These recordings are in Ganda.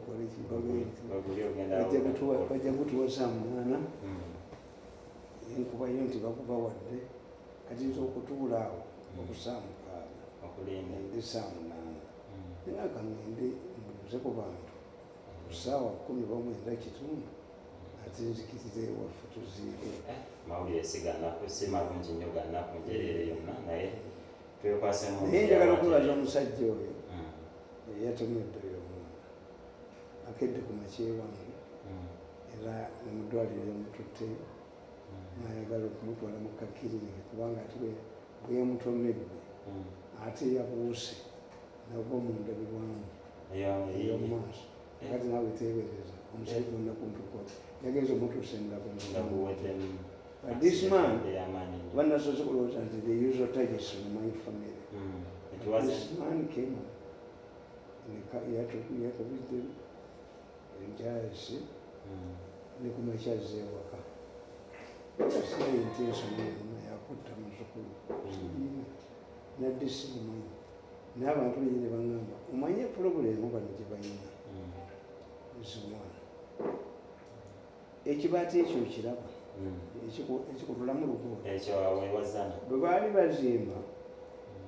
bakole bajja kutuwa saamunana enkubayo nti bakubawadde kati nza okutuula awo okusaamukaala ende saamunana naye akangende mbuuze ku bantu ku ssaawa 19:30 ate nzikirire ewaffe tuziike mawulire si malungi nnyo gannaku njereere yonna naye twekwasemu naye njagala okubaza omusajja oyo yatomeddeyo omwana akedde ku makyewange era nemuddwaliro yamututteyo nayagala okumutwala mu kakiriniki kubanga ati bwe yamutomedde ate yabuuse nagwa mu ndabirwamu ey'omumaaso kati nawe teebereza omusajja onna kuntukola yagenza omutuusa endabuwedde. But this man, one of the they use of targets in my family. This man came in the car, he had to visit them in Jersey. They come and share their work. It's very intentional. I put them in school. Not this man. Never played the number. My problem over the Japanese. This one. Ekibati ekyo kiraba ekikutulamu luguudo ekyo wewazana bwe baali bazimba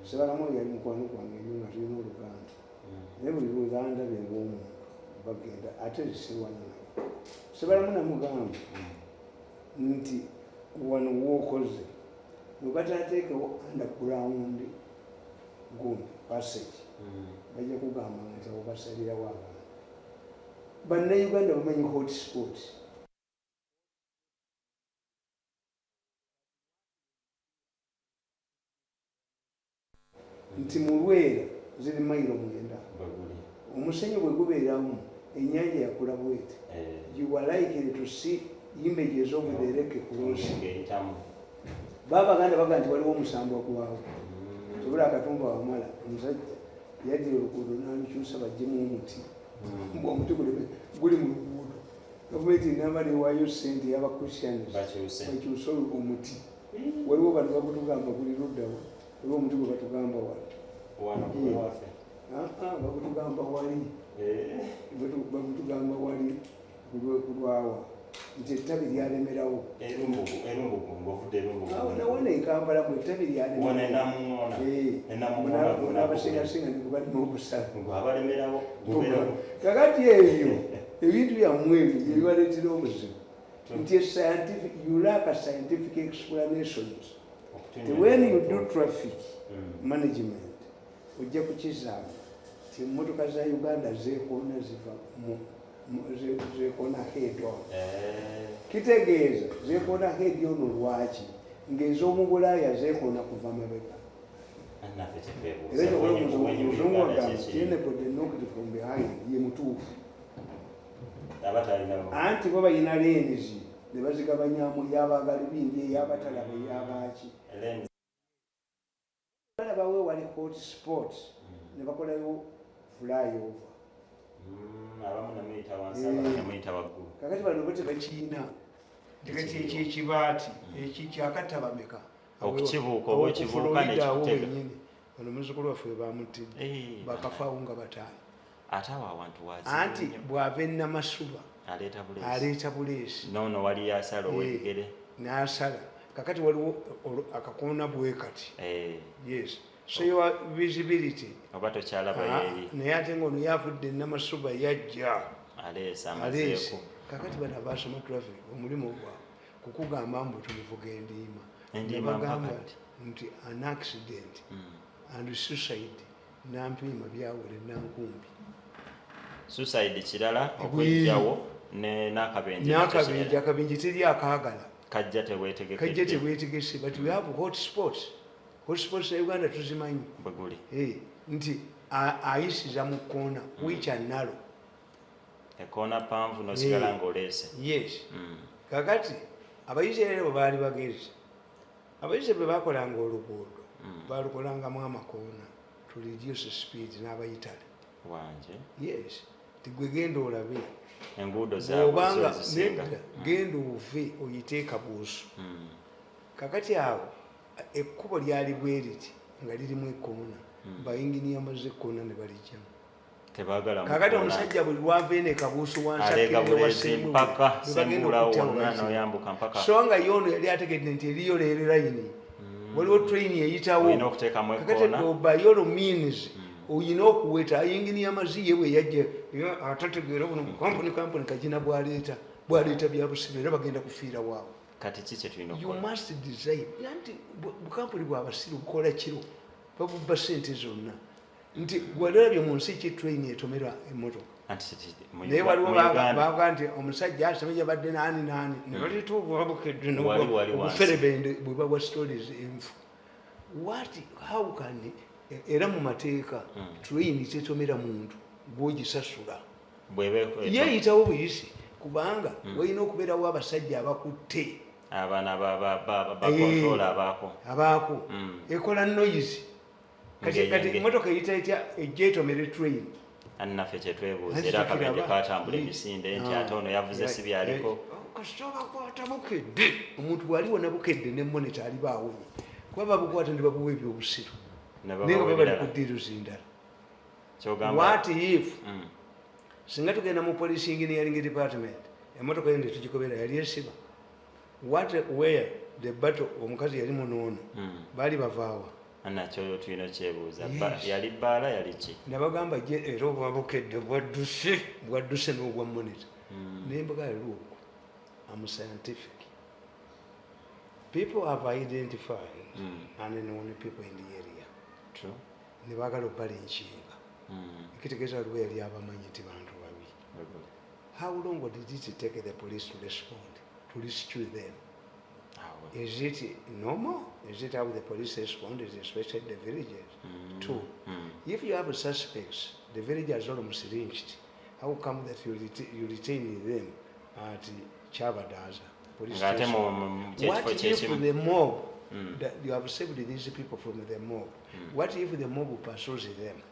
sebalamu yali mukwano gwange nnyo nga tulina oluganda naye buli luganda bebwomuntu bagenda ate zisirwana nabo sebalamu namugamba nti wano wookoze bwe bataateekewo underground gundi passage bajja kugamba nti abo basalirawo abantu bannayuganda bamanyi hotspot nti mu Lwera ziri mayiro 9 omusenyu bwe gubeeramu ennyanja yakula bwete you are likely to see images of the lake crossing babaganda baga nti waliwo omusambo ogwawo sobula akatumba wamala omusajja yaddira oluguudo n'alukyusa bajjemu omuti omuti guli mu luguudo gavumenti namba newaayo sente y'abakristyanis bakyusa omuti waliwo bantu bakutugamba guli luddawo waliwo omuti gwe batugamba bakutugamba wali bakutugamba wali kulwawa nti ettabi lyalemerawo nawona ekampala mu ettabi lyalemeraabasingasinga nikubalima obusala kakati ebyo ebintu byammwe ebyo byebibaleetera obuzibu nti you lack a scientific explanations. When you do traffic management, ojja kukizaamu ti emmotoka za Uganda zeekoona ziva zeekoona head on. Kitegeeza zeekoona head on lwaki ng'ez'omu Bulaaya zeekoona kuva mabega. Era omuzungu agamba anybody knocked from behind ye mutuufu. Anti bo balina lenzi ne bazigabanyamu y'abaagala bindi ey'abatalaba ey'abaaki. Balabawo wali hotspot ne bakolayo flyover. Kakati bano bo tebakiina tekati ekyekibaati ekikyakatabameka okukibuuka oba ekibuuka nekikutega ono muzzukulu waffe bamutidde bakafaawo nga bataano ate awo awantu wazi anti bw'ava e Namasuba aleeta buleesi nono wali asala ow'ebigere n'asala kakati waliwo akakoona bwe kati yes so your visibility oba tokyalaba yeri naye ate ng'ono yavudde e Namasuba yajja aleesa amazeeko kakati bano abasoma traffic omulimu gwabwe kukugamba mbu tumuvuga endiima bagamba nti an accident and suicide nampiima byawula enankumbi suicide kirala okujjawo n'akabenje akabenje teri akaagala kajja teweetegese but we have hotspots ya Uganda tuzimanyi bweguli nti ayisiza mu kkoona which are narrow ekoona panvu nosigala ng'oleese yes kakati abayisirayiri bwe baali bagezi abayisirayiri bwe bakolanga oluguudo balukolangamu amakoona to reduce speed n'abayitale wanje yes tigwe genda olabe enguudo zaabwe zisinga genda ove oyiteeka buusu kakati awo ekkubo lyali bwe riti nga lirimu ekkoona bayinginiya amaze ekkoona ne balijjamu tebagala kakati omusajja buli lwavene kabuusu wansakirire wasembu mpaka sembula wonna noyambuka mpaka so nga yono yali ategedde nti eriyo leero layini waliwo train eyitawo kakati obayolo means oyina okuweta ayingini y'amaziye bwe yajja atategeera buno kampuni kagina bwaleeta byabusibe era bagenda kufiira waawo kati ki kye tulina you must design nti bukampuni bwabasiru bukola kiro babubba sente zonna nti gwalabye mu nsi ki train etomera emmotoka naye waliwo baga nti omusajja asomye badde nani ne balituuka wabukedde obuferebende bwe babwa stories enfu how can era mu mateeka train tetomera muntu gwogisasula yeeyitawo buyisi kubanga walina okubeerawo abasajja abakutte abaana bakontrola abaako ekola noise kati emotoka eyita etya ejja etomere train annaffe kyetwebuuza era akabenje katambula emisinde nti ate ono yavuze si byaliko kasita bakwata bukedde omuntu bw'ali wona bukedde ne monita ali baawonye kuba babukwata ne babuwa ebyobusiru naye nga babali ku ddiiro zindala what if singa tugenda mu police engineering department emotoka yende tugikobera yali esiba where the battle omukazi yali munoono baali bavaawa nakyo tulina kyebuuza yali bbaala yali ki nabagamba era obwabukedde bwadduse n'obwa monita nembuga yaliwo am scientific people have identified unknown people in the area ne baagala obbala enkinga ekitegeeza waliwo yali abamanyi nti bantu babi how long did it take the police to respond to rescue them? Is it normal? Is it how the police respond, especially the villages? Two, if you have suspects, the village has almost reached, how come that you retain them at Chabadaza police station? What if the mob, that you have saved these people from the mob, what if the mob pursues them?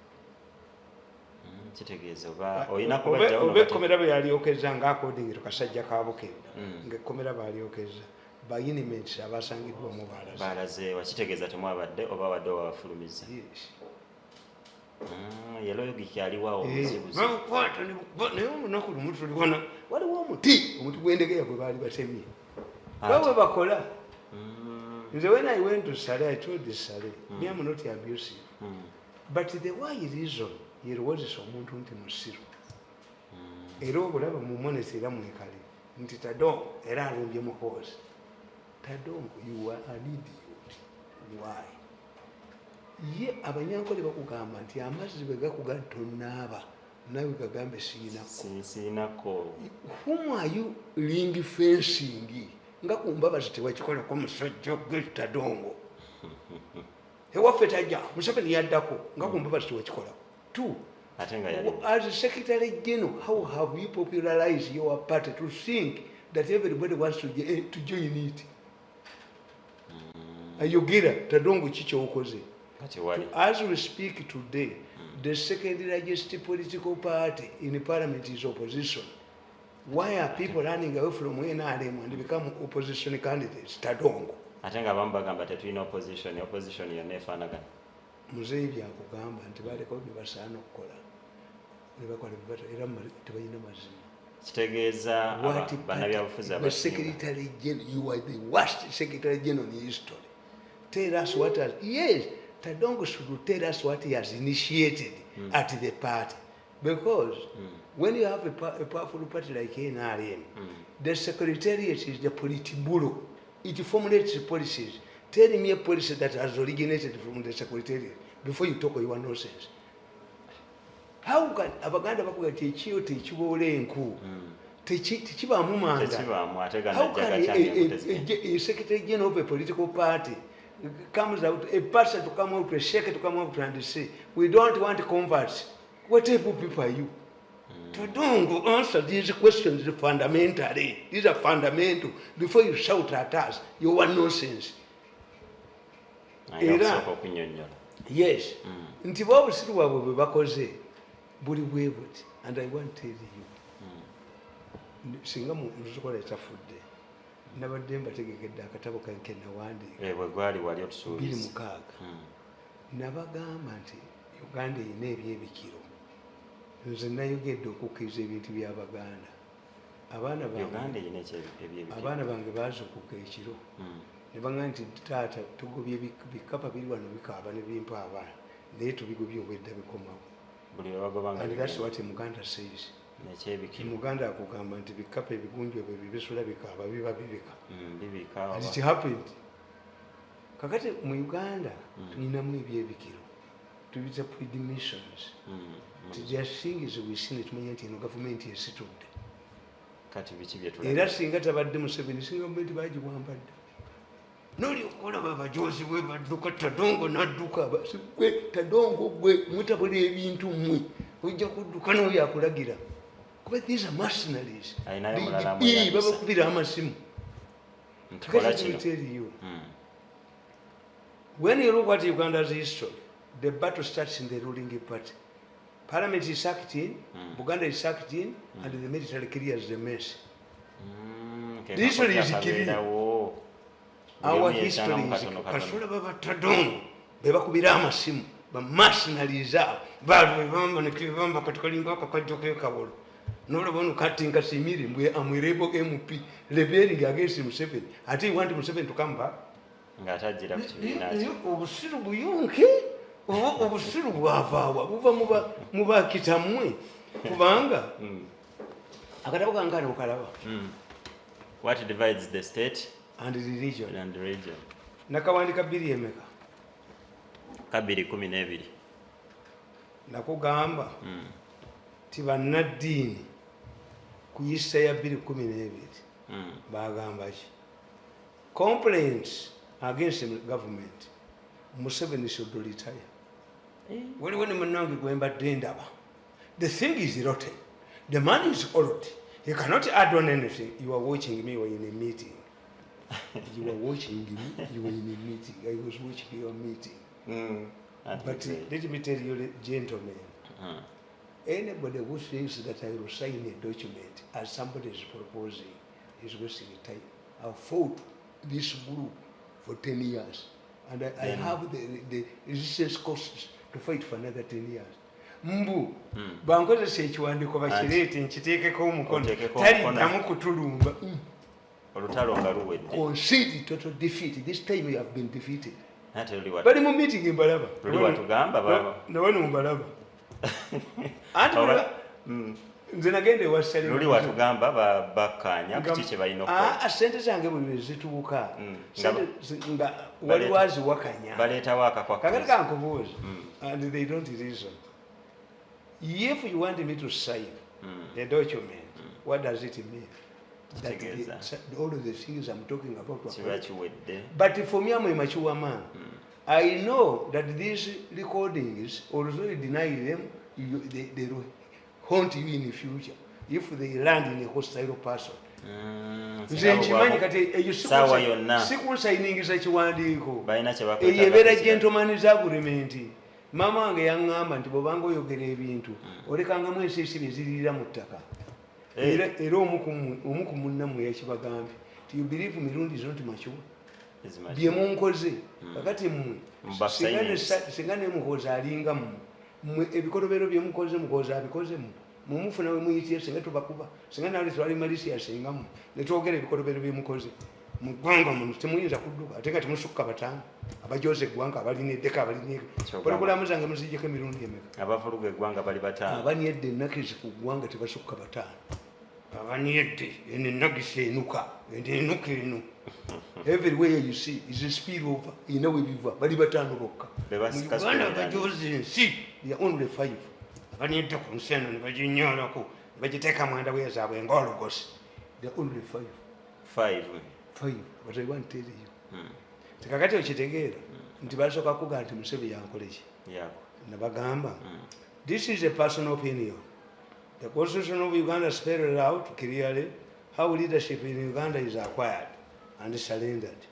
Obekomera byalyokeza ng'akodingi tukasajja kabukedde ng'ekkomera baalyokeza bayiniments abasangiddwamu baalazeewa kitegeeza temwabadde oba wadde owabafulumiza yelogiki aliwawo obuzibuzibakwata naye olunaku lumu tuliwana waliwo omuti gwendegeya gwe baali batemye bawe bakola nze when I went to Sale I told Sale me am not abusive but the why reason yerowozesa omuntu nti musiru era obulaba mu monesi era mwekali nti tadongo era alumbye muhoozi tadongo you are an idiot why ye abanyankole bakugamba nti amazzi bwe gakuga tonaaba nawe gagambe siinako whom are you ring fencing nga kumbabazi tewakikolako musajja gwe tadongo ewaffe tajja Museveni yaddako nga kumbabazi tewakikolako. Two, as a Secretary General, how have you popularized your party to think that everybody wants to join it? Ayogera tadongo chicho okoze. As we speak today, the second largest political party in parliament is opposition. Why are people running away from NRM and become opposition candidates? Tadongo. Atenga bambagamba tetulina opposition yonna efaanagana. Muzeeyi byakugamba nti baleka ne basaana okukola ne bakola era tebalina mazima. Kitegeeza bannabyabufuzi Secretary General, you are the worst Secretary General in history. Tell us what has, yes, Tadongo should tell us what he has initiated at the party. Because when you have a powerful party like NRM, the secretariat is the politburo. It formulates policies. Tell me a policy that has originated from the secretariat before you talk your nonsense. How can Abaganda bakuga techiyo techiboole enku? Techibamu manda. How can a secretary general of a political party comes out, a person to come out, a sheikh to come out and say, we don't want converts? What type of people are you? Don't answer these questions fundamentally. These are fundamental. Before you shout at us, you want nonsense. Yes. Nti babusiru bwabwe bwe bakoze buli bwe buti. And I want to tell you, singa muzukola etafudde nabadde mbategekedde akatabo kange nawandiika bwe gwali wali otusuubiza 26 nabagamba nti Uganda erina ebyebikiro nze nayogedde okukkiriza ebintu by'Abaganda. Abaana bange bazukuka ekiro ne baŋŋamba nti taata tugobye bikapa biri wano bikaaba ne bimpa abaana naye tubigobye obwedda bikomawo. And that's what Muganda says. Muganda akugamba nti bikapa ebigunju ebyo bibisula bikaaba biba bibika. And it happened. Kakati mu Uganda tulinamu ebyebikiro tubita predimissions. There are things we see tumanye nti eno gavumenti esitudde. Era singa tabadde Museveni singa gavumenti bagiwambadde. Noli okulaba abajozi bwe badduka Tadongo n'adduka gwe Tadongo gwe mutabula ebintu mmwe ojja kudduka n'oyo akulagira. Kuba these are mercenaries. Babakubira amasimu. Let me tell you. When you look at Uganda's history, the battle starts in the ruling party. Parliament is sacked in, Buganda is sacked in, and the military clears the mess. The history is clear. Our history is Kasula Baba Tadongo, Bebakubira amasimu, mercenaries are, Bamba Nikivamba Katalinga Kajoke Kabolo. No one cutting Casimiri, we are Mirebo MP, rebelling against Museveni. I think want Museveni to come back. Obusiru buyonke obusiru bwavaawa buva muba kitamwe kubanga akatabo kankano okalaba. What divides the state and the region? Nakawandika bbiri emeka? Kabiri 12. Nakugamba ti bannaddiini ku yisa ya 212 bagamba ki? Complaints against the government. Museveni should retire. When Manangi going back to Indaba, the thing is rotten. The man is old. He cannot add on anything. You are watching me when in a meeting. You are watching me. You were in a meeting. I was watching your meeting. But let me tell you, gentlemen, anybody who says that I will sign a document as somebody is proposing is wasting time. I've fought this group for 10 years. And I have the resistance costs to fight for another 10 years. Mbu, bankozesa ekiwandiiko bakireete nkiteekeko omukono taliddamu kutulumba. Olutalo nga luwedde. Concede total defeat. This time we have been defeated. Bali mu meeting embalaba. Luli watugamba baba. Nawano mbalaba. Anti nze nagenda ewa Ssalima. Luli watugamba bakkaanya ku kiki balina okukola. Ssente zange buli lwe zituuka. Nga waliwo aziwakanya. Baleetawo akakwakkulizo. Kakati kankubuuza. And they don't reason. If you want me to sign a document, what does it mean? That all of the things I'm talking about. But for me, I'm a mature man. I know that these recordings, although you deny them, they will haunt you in the future if they land in a hostile person. Nkimanyi kati sikunsayiningiza kiwandiiko eyebeera gentleman's agreement. Mama wange yaŋŋamba nti bw'obanga oyogera ebintu olekangamu ensiisira eziriira mu ttaka. Era omu ku munnammwe yakibagambye nti you believe Mirundi is not mature. Bye munkoze kakati mmwe singa ne muhooza alinga mmwe ebikolobero bye mukoze muhooza abikoze mmwe mumufuna we muyitire singa tubakuba singa nawe twali malisia singa mmwe ne twogera ebikolobero bye mukoze mu ggwanga muno temuyinza kudduka ate nga temusukka bataano abajoza eggwanga abalina eddeka abalina pologulaamu zange muzijjeko emirundi emeka. Abavuluga eggwanga bali bataano. Abanyedde ennakizi ku ggwanga tebasukka bataano. Abanyedde eno ennagisi enuka enuka eno. Everywhere you see is a spill over. Ina we biva bali bataano bokka. Mu Uganda abajozi ensi they are only 5. Abanyedde ku nseno ne baginyolako bagiteeka mwanda weezaabwe ng'olugosi. They are only 5. 5. What I want to tell you. Tekakati okitegeera nti basooka kugaa nti Museveni yankole ki? Ne bagamba this is a personal opinion. The Constitution of Uganda spelled out clearly how leadership in Uganda is acquired and surrendered.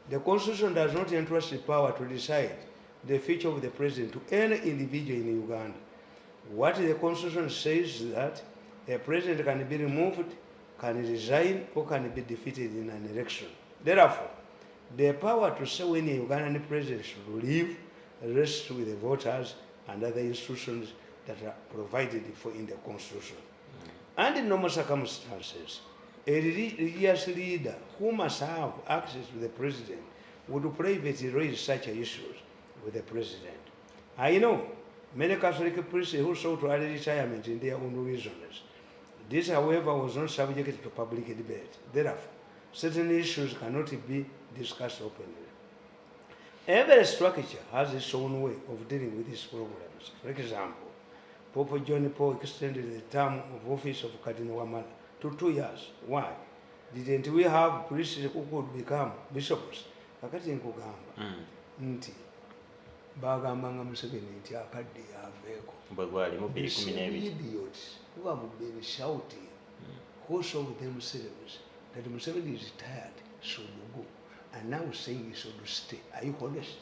The Constitution does not entrust the power to decide the future of the president to any individual in Uganda. What the Constitution says is that a president can be removed, can resign, or can be defeated in an election. Therefore, the power to say when a Ugandan president should leave rests with the voters and other institutions that are provided for in the Constitution. And in normal circumstances, a religious leader who must have access to the president would privately raise such issues with the president. I know many Catholic priests who sought early retirement in their own reasons. This, however, was not subject to public debate. Therefore, certain issues cannot be discussed openly. Every structure has its own way of dealing with these problems. For example, Pope John Paul extended the term of office of Cardinal Wamala to 2 years. Why? Didn't we have priests who could become bishops? Kakati nkugamba nti bagambanga Museveni nti akadde aveeko. These idiots who have been shouting, who showed themselves that Museveni is tired, should go, and now saying he should stay. Are you honest?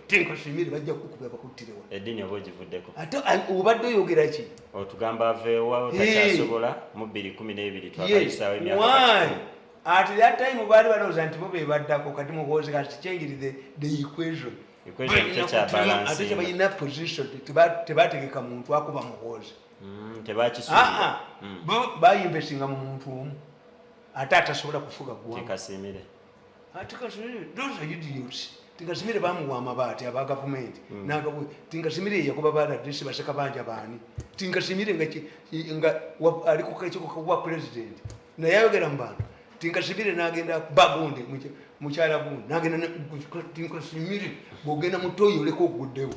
Tinkasimire bajja kukuba bakutirewa edini obojivuddeko ate obadde oyogera ki otugamba aveewa otakyasobola mu 2012 twakayisaawo emyaka at that time baali balowooza nti bo be baddako kati muhoozi kati change the equation ate tebalina position tebategeka muntu akuba muhoozi tebakisuubira bayinvestinga mu muntu omu ate atasobola kufuga ggwanga those are idiots. Tingasimire bamuwa amabaati aba government nagabu tingasimire yakuba bala disi baseka banja bani tingasimire nga ali kukachiko kwa president na yayogera mbana tingasimire nagenda bagunde mukyala gundi nagenda tingasimire bogenda mutoyo leko guddewo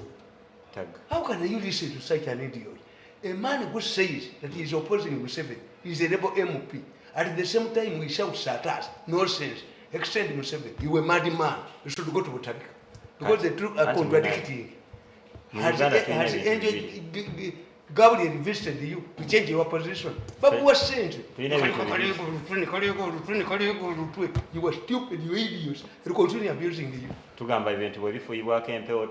tag. How can you listen to such an idiot? A man who says that he is opposing Museveni, he is a rebel MP. At the same time, we shout at us, no sense. Extend Museveni, you were a mad man. You should go to Botanica. Because the two are contradicting. Has Gabriel invested you to change your position? But what sense? You were stupid, you idiots. You continue abusing you. Tugamba ebintu webifuuyibwako empewo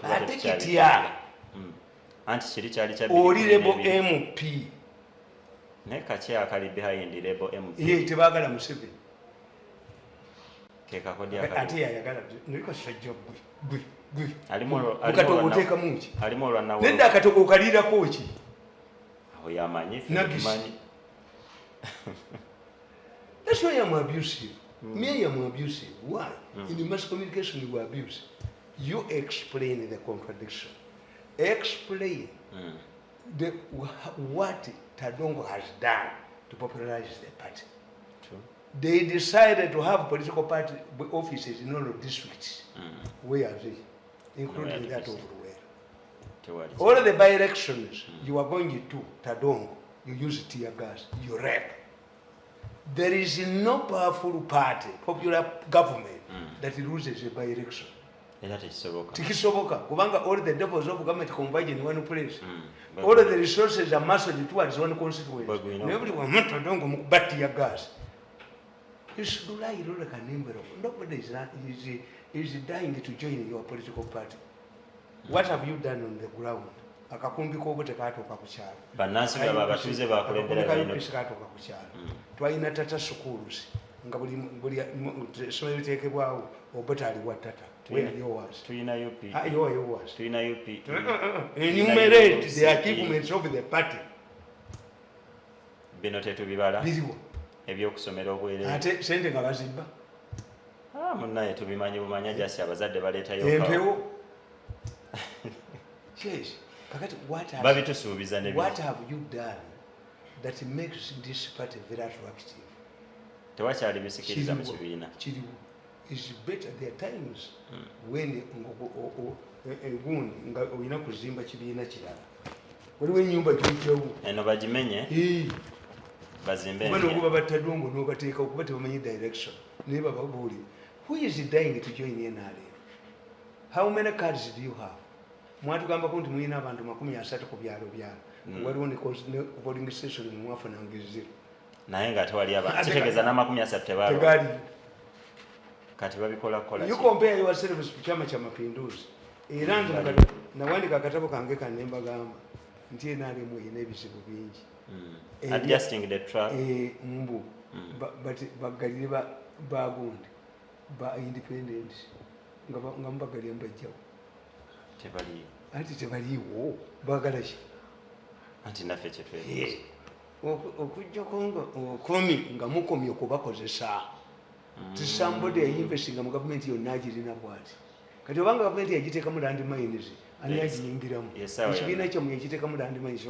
anti kiri kyali kya Rebel MP. Naye kaki akali behind Rebel MP? Ye tebagala Museveni. Ate yayagala niko sajja gwe alimoolwa mungi nawe nedda akatogo kalirako ki aho yamanyi tumanyi. That's why I'm abusive. Me I'm abusive. Why? In the mass communication you abuse. You explain the contradiction. Explain what Tadongo has done to popularize the party. They decided to have political party offices in all the districts. Where are they? Including that of Ruwera. All the by-elections you are going to Tadongo, you use tear gas, you rape. There is no powerful party, popular government, that loses a by-election. Tikisoboka. Kubanga all the devils of government converge in one place. All the resources are massed towards one constituency. Everyone wants Tadongo mukubati tear gas. You should lie like an envelope. Nobody is dying to join your political party. What have you done on the ground? Akakumbi kogo tekatoka kukyalo. Bannansi baba batuze bakulembera bino. Tekatoka kukyalo. Twalina tata schools. Nga buli somero liteekebwawo obota ali wa tata. Tuyina UP. Yours. Tuyina UP. Enumerate the achievements of the party. Bino tetubibala. Biriwo. Ebyokusomera obwere. Ate sente nga bazimba. Munnaye tubimanyi bumanya jasi abazadde baleetayo empewo. Yes. Kakati what have you done that makes this party very attractive? Tewakyali bisikiriza mu kibiina. Kiriwo. It's better there times when gundi nga olina kuzimba kibiina kirala. Waliwo ennyumba gy'ojjawo. Eno bagimenye. Bazimbe. Bano okuba Tadongo n'obateeka okuba tebamanyi direction. Naye bababuuli. Who is dying to join NRM? How many cards do you have? Mwatugambako nti mulina abantu 30 ku byalo byalo. Waliwo ne polling station mwafuna ngezero. Naye nga tewali abantu. Kitegeeza na 30 tebaalo. Tegali. Kati babikola kola. You compare yourselves to Chama cha Mapinduzi. Era nti nawandika akatabo kange kanemba gamba nti NRM ine ebizibu bingi. Adjusting the track. Mbu. But bagalira bagundi. Ba independent. Nga mbagalira mbajjawo. Tebali. anti tebaliiwo baagala ki anti naffe kyetwebuuza okujjako nga okomi nga mukomye okubakozesa ti somebody ayinvestinga mu gavumenti yonna agirina bwati kati obanga gavumenti yagiteekamu landmines ani agiyingiramu ekibiina kyamu yagiteekamu landmines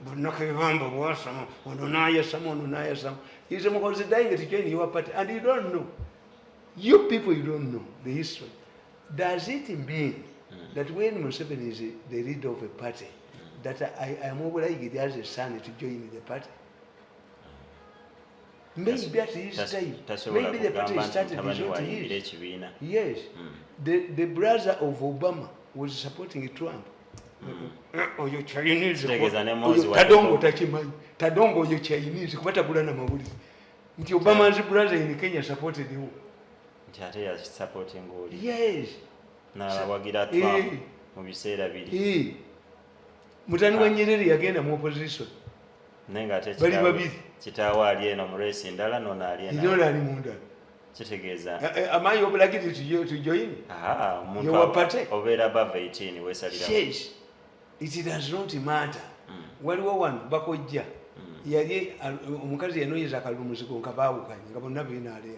bonnaka ebamba bwasama ono nayasamu ono nayasamu is mukozi dying to join your party and you don't know you people you don't know the history. Does it mean that when Museveni is the leader of a party that I am obliged as a son to join the party? Maybe at his time, maybe the party started his own years. Yes, the brother of Obama was supporting Trump. Oyo Chinese tadongo tachimanyi tadongo oyo Chinese kubatagula na mawulire nti Obama's brother in Kenya supported him. Nti ya supporting oli. Yes. Na wagira Trump mu biseera biri. Mutani wa Nyerere yagenda mu opposition. Nenga ate bali babiri. Kitawa ali eno mu race ndala nona ali eno. Ndola ali munda. Kitegeeza. Am I obliged to join? Omuntu obera above 18 wesalira. Yes. It does not matter. Waliwo wano bakojja. Yali omukazi yanoyeza akalumuzigo nkabawukanye nga bonna bina ale.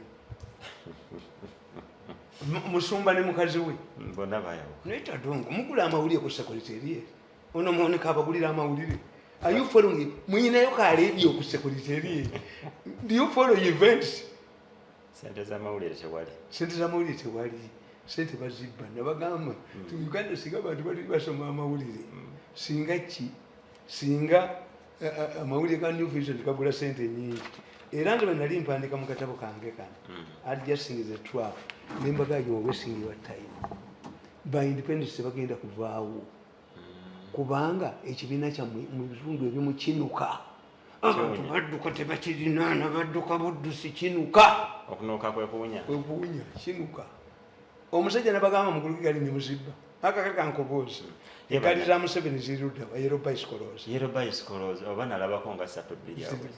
Musumba ne mukazi we. Bonna bayawo. Neta dongo mugula amawulire ku secretary. Ono muoneka abagulira amawulire. Are you following? Mwinayo kaleebyo ku secretary. Do you follow events? Sente za mawulire tewali. Sente za mawulire tewali. Sente bazibba nabagamba tu Uganda singa bantu bali basoma amawulire. Singa ki singa amawulire ga New Vision kagula sente nyingi. Era nga nali mpandika mu katabo kange kana. Adjusting the trap. Nembaga you wasting your time. By independence bagenda kuvaawo. Kubanga ekibiina kya mu bitundu ebimu kinuka. Abantu badduka tebakirinaana badduka buddusi kinuka. Okunuka kwe kuwunya. Kwe kuwunya kinuka. Omusajja nabagamba mukulu gali ne musibba. Aka kankobozi. Ekali za Museveni ziruda yellow bicycles. Yellow bicycles oba nalabako nga 3 bilioni.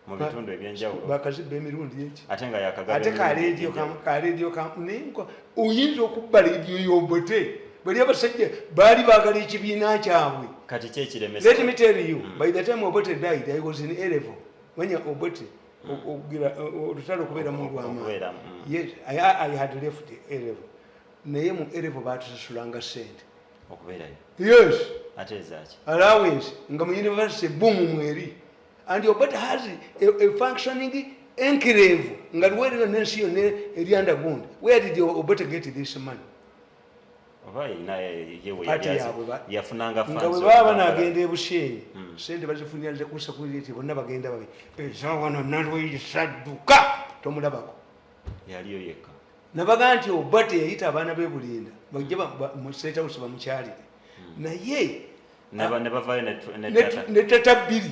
Mu bitundu ebyenjawulo. Bakazibba emirundi eki. Ate nga yakagabe. Ate ka radio nenko oyinza okubbala ebyo yobote. Bali abasajja bali baagala ekibiina kyabwe. Kati kye kiremesa. Let me tell you, by the time Obote died, I was in A-level. When Obote olutalo kubeera mu lwama. Yes, I had left A-level. Naye mu A-level baatusasulanga sente. Okubeerayo. Yes. Ate ezaaki. Allowance nga mu university boom mweri. And Obote has a functioning enclave. Nga luwerera n'ensi yonna eri underground. Where did Obote get this money? Yafunanga funds. Nga baba nagenda ebushenyi. Sente bazifunira nze ku security bonna bagenda babe. Wano nalwe sadduka tomulabako. Yaliyo yekka. Nabaga nti Obote yayita abaana be Bulinda. Bajja mu State House bamukyalire. Naye ne tata bbiri.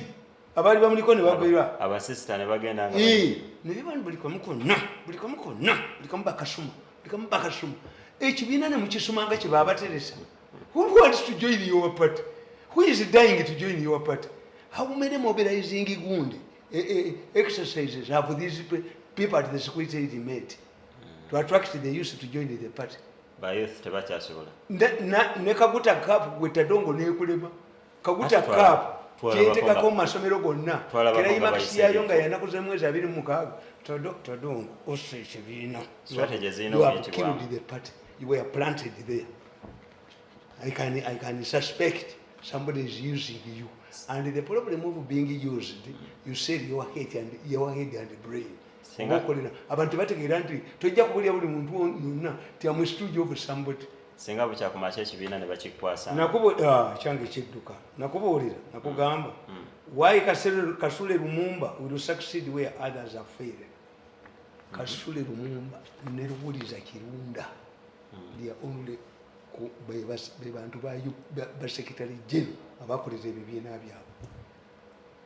Abali bamuliko ne bagwira. Aba sister ne bagenda nga. Ne bali buli kamukonna. Buli kamubakasuma. Ekibiina ne mukisumanga kye babateresa. Who wants to join your party? Who is dying to join your party? How many mobilizing gundi exercises have these people at the security made to attract the youth to join the party? By youth tebakyasobola. Ne Kaguta Cup gwetadongo nekulema. Kaguta Cup kyetekako mu masomero gonna. Kerayima kisiyayo nga yanakuze mwezi 26. Tadongo ose ekibiina. Strategy zino you have killed the party. You were planted there. I can suspect somebody is using you. And the problem of being used, you said your head and brain. Abantu bategeera nti tojja kubulya buli muntu yonna ti am studio of somebody. Singa bucha kumacha ekibiina ne bakikwasa. Kyange kidduka. Nakubuulira, nakugamba. Why Kasule Lumumba will succeed where others have failed? Kasule Lumumba ne Lubuliza Kirunda. They are only bantu ba secretary general abakoleza ebibiina byabwe.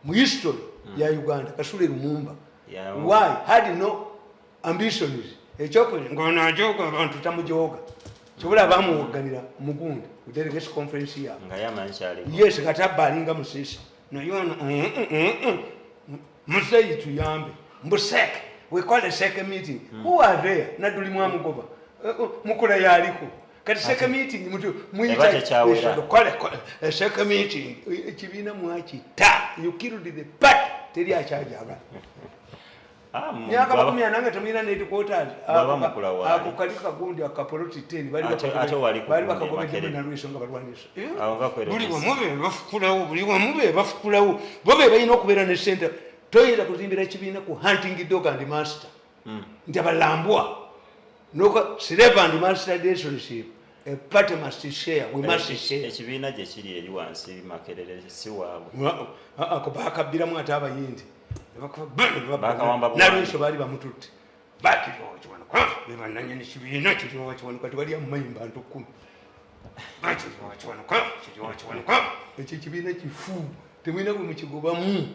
Mu history ya Uganda Kasule Lumumba. Why had no ambitions? Ekyokoze ngono ajoga abantu tamujoga. Kyobola bamuwaganira mugundi ku delegation conference ya. Nga yamanchali. Yes, katabalinga musisi. No yono musayi tuyambe. Mbusek. We call a second meeting. Who are there? Naduli mwamugoba. Mukula yaliko. kati second meeting mutu second meeting ekibiina mwakita you killed the party teri akyajagala myaka 10 nange temulina headquarters ako kali kagundi akapoloti 10 bali bakagobedde na lweso nga balwanisa buli wamube bafukulawo bobe balina okubeera ne center toyinza kuzimbira ekibiina ku hunting dog and master nti abalambwa no slave and master relationship a party must share we must share ekibiina gye kiri eri wansi makerere si waabwe ako bakabbiramu ate abayindi nalweso baali bamututte bakiriwokiwanuka bebananyini kibiina kiriwokiwanuka tewali amumayimba ntu 10 bakiriwokiwanuka kiriwokiwanuka ekyo ekibiina kifu temwina bwe mukigobamu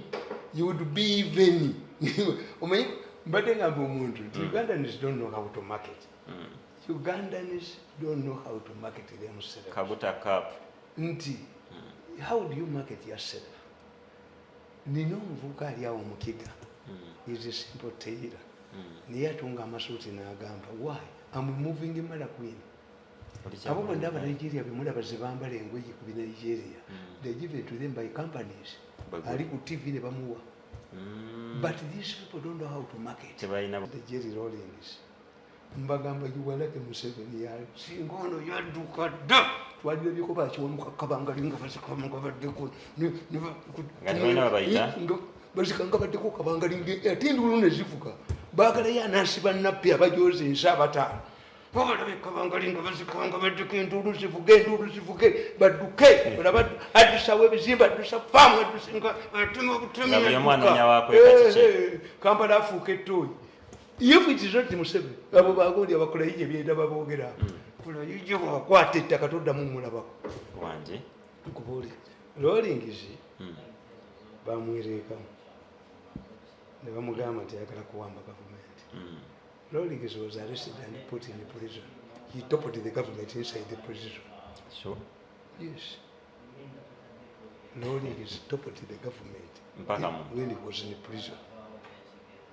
you would be even omanyi mbadde ngamba omuntu nti Ugandans don't know how to market Ugandans don't know how to market themselves kabuta cup nti how do you market yourself nina omuvubuka ali awo mukiga is a simple tailor naye atunga amasuuti n'agamba why I'm moving in Malakwini abo bonna aba Nigeria bemulaba ze bambala engoye ku Nigeria they give it to them by companies ali ku TV ne bamuwa but these people don't know how to market the Jerry Rollins mbagamba yuwalake Museveni yali singono yaduka da twalira bikoba kiwonuka kabangalinga basikanga baddeko basikanga baddeko kabangalinga ate ndulu ne zivuga bagala yanasiba nappi abajoze nsabataano balabe kabangalinga basikanga baddeko endulu zivuge badduke olaba adusawe ebizimba adusa famu adusinga atema obutemi Kampala afuuka ettooyi if it is not Museveni abo bagondi abakola yije byenda babogera kola yije wakwata ettaka toddamu mulabako wanje nkubuli Rawlings bamwireka ne bamugamba nti ayagala kuwamba government Rawlings was arrested and put in the prison. He toppled the government inside the prison. Sure. Yes. Rawlings toppled the government when he was in the prison.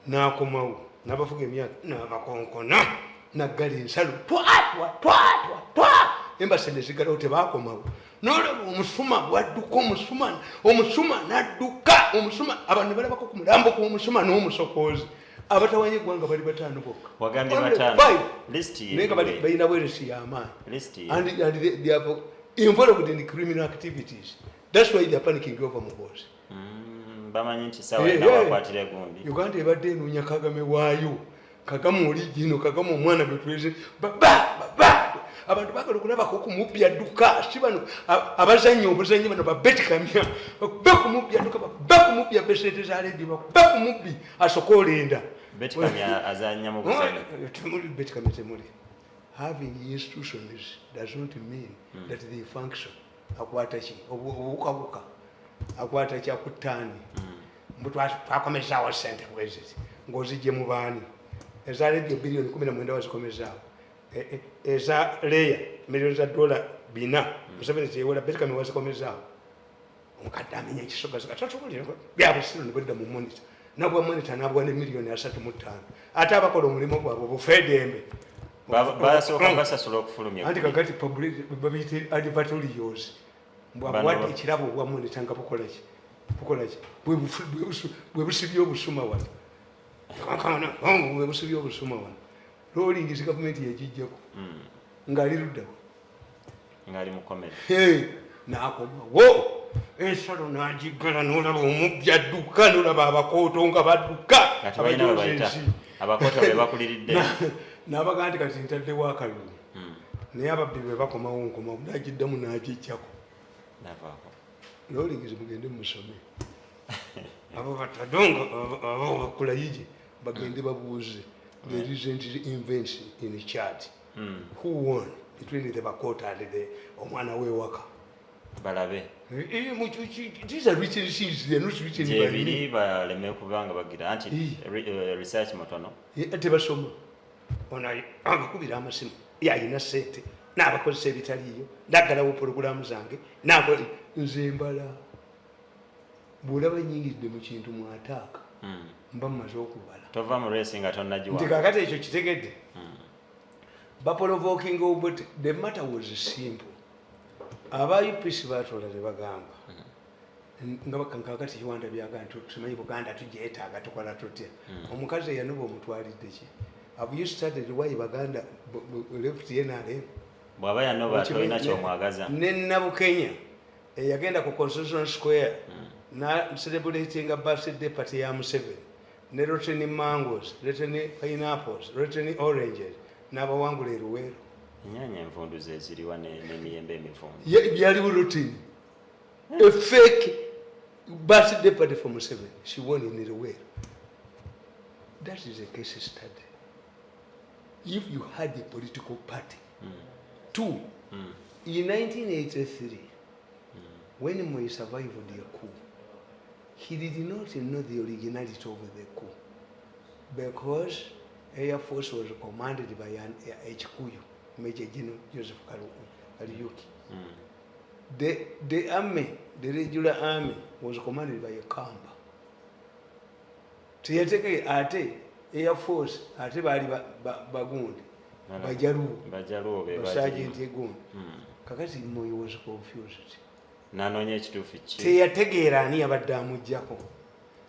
Nakomawo nabafuga emyaka nabakonkona naggala ensalo twa embasa ne zigalawo tebakomawo n'olaba omusuma bwadduka omusuma n'adduka omusuma abantu balabako ku mulambo gw'omusuma n'omusokozi abatawanye eggwanga bali bataano bokka wagambye bataano naye nga balina bweresi y'amaanyi and they are involved in criminal activities. That's why they are panicking over Muhoozi. Bamanyi nti sawa ina wakwatira gundi Uganda ebadde enunya Kagame waayo Kagame oligino Kagame omwana gwe tweze baba abantu bagala okulabako okumubya dduka si bano abazannyi obuzannyi bano babetikamya bakumubya dduka bakumubya besete za ledi bakumubbi asokolenda betikamya azanya mu buzannyi temuli betikamya temuli. Having institutions does not mean that they function. Akwata ki obukabuka akwata kya kutani mbutu twakomezawo sente kweziti ngozije mu baani eza radio bilioni 19 wazikomezaawo eza leya milioni za dola bina Museveni zewola Betikame wazikomezaawo omukadde amenya ekisoga zikatatukulira byabusiro ne badda mu monitor nabwa monitor nabwa ne milioni 35 ate abakola omulimu gwabwe bufedembe basoka basasula okufulumya anti kakati public babite advertorials mbwabwadde ekirabo bwa monitor nga bukola ki bwe busibye obusuma wano kankana bwe busibye obusuma wano Rawlings gavumenti yagijjako ngali luddawo ngali mukomere n'akomawo ensalo n'agigala n'olaba omubbi adduka n'olaba abakooto nga badduka abakooto be bakuliridde n'abaga nti kati ntaddewo akalulu naye ababbi bwe bakomawo nkomawo n'agiddamu n'agijjako Rawlings mugende musome abo batadonga abo bakula yije bagende babuuze the recent events in Chad who won between the Bakota and the omwana wewaka balabe these are written things they are not written by me baleme kubanga bagira anti research motono tebasoma ona abakubira amasimu yalina sente n'abakozesa ebitaliyo ndaggalawo porogulamu zange nabo nze mbala bw'olaba nyingidde mu kintu mwataaka mba mmaze okubala tova mu racing nga tonnagiwa nti kakati ekyo kitegedde baprovoking but the matter was simple. Aba UPC batwala ne bagamba nga bakankakati kiwanda byaga tumanyi Buganda tujeetaaga tukola tutya. Omukazi yanuba omutwalidde ki? Have you started why Baganda left NRM? Bwaba yanoba tolina kyomwagaza. Ne Nabukenya yagenda ku Constitution Square na celebrating a birthday party ya Museveni. Ne roteni mangoes, roteni pineapples, roteni oranges. N'abawangula eruweero. Ennyanya envundu ze ziriwa n'emiyembe emivundu. Byaliwo routine. A fake birthday party for Museveni. She won in Eruweero. That is a case study. If you had a political party. Two, in 1983, when Moi survived the coup, he did not know the originality of the coup because Air Force was commanded by an Hkuyu, Major General Joseph Kariuki. The army, the regular army, was commanded by a Kamba. Tiyateke ate Air Force ate bali bagundi bajaluo Sergeant Egundi. Kakati Moi was confused. Nanonye ekituufu ki. Teyategeera ani abadde amuggyako.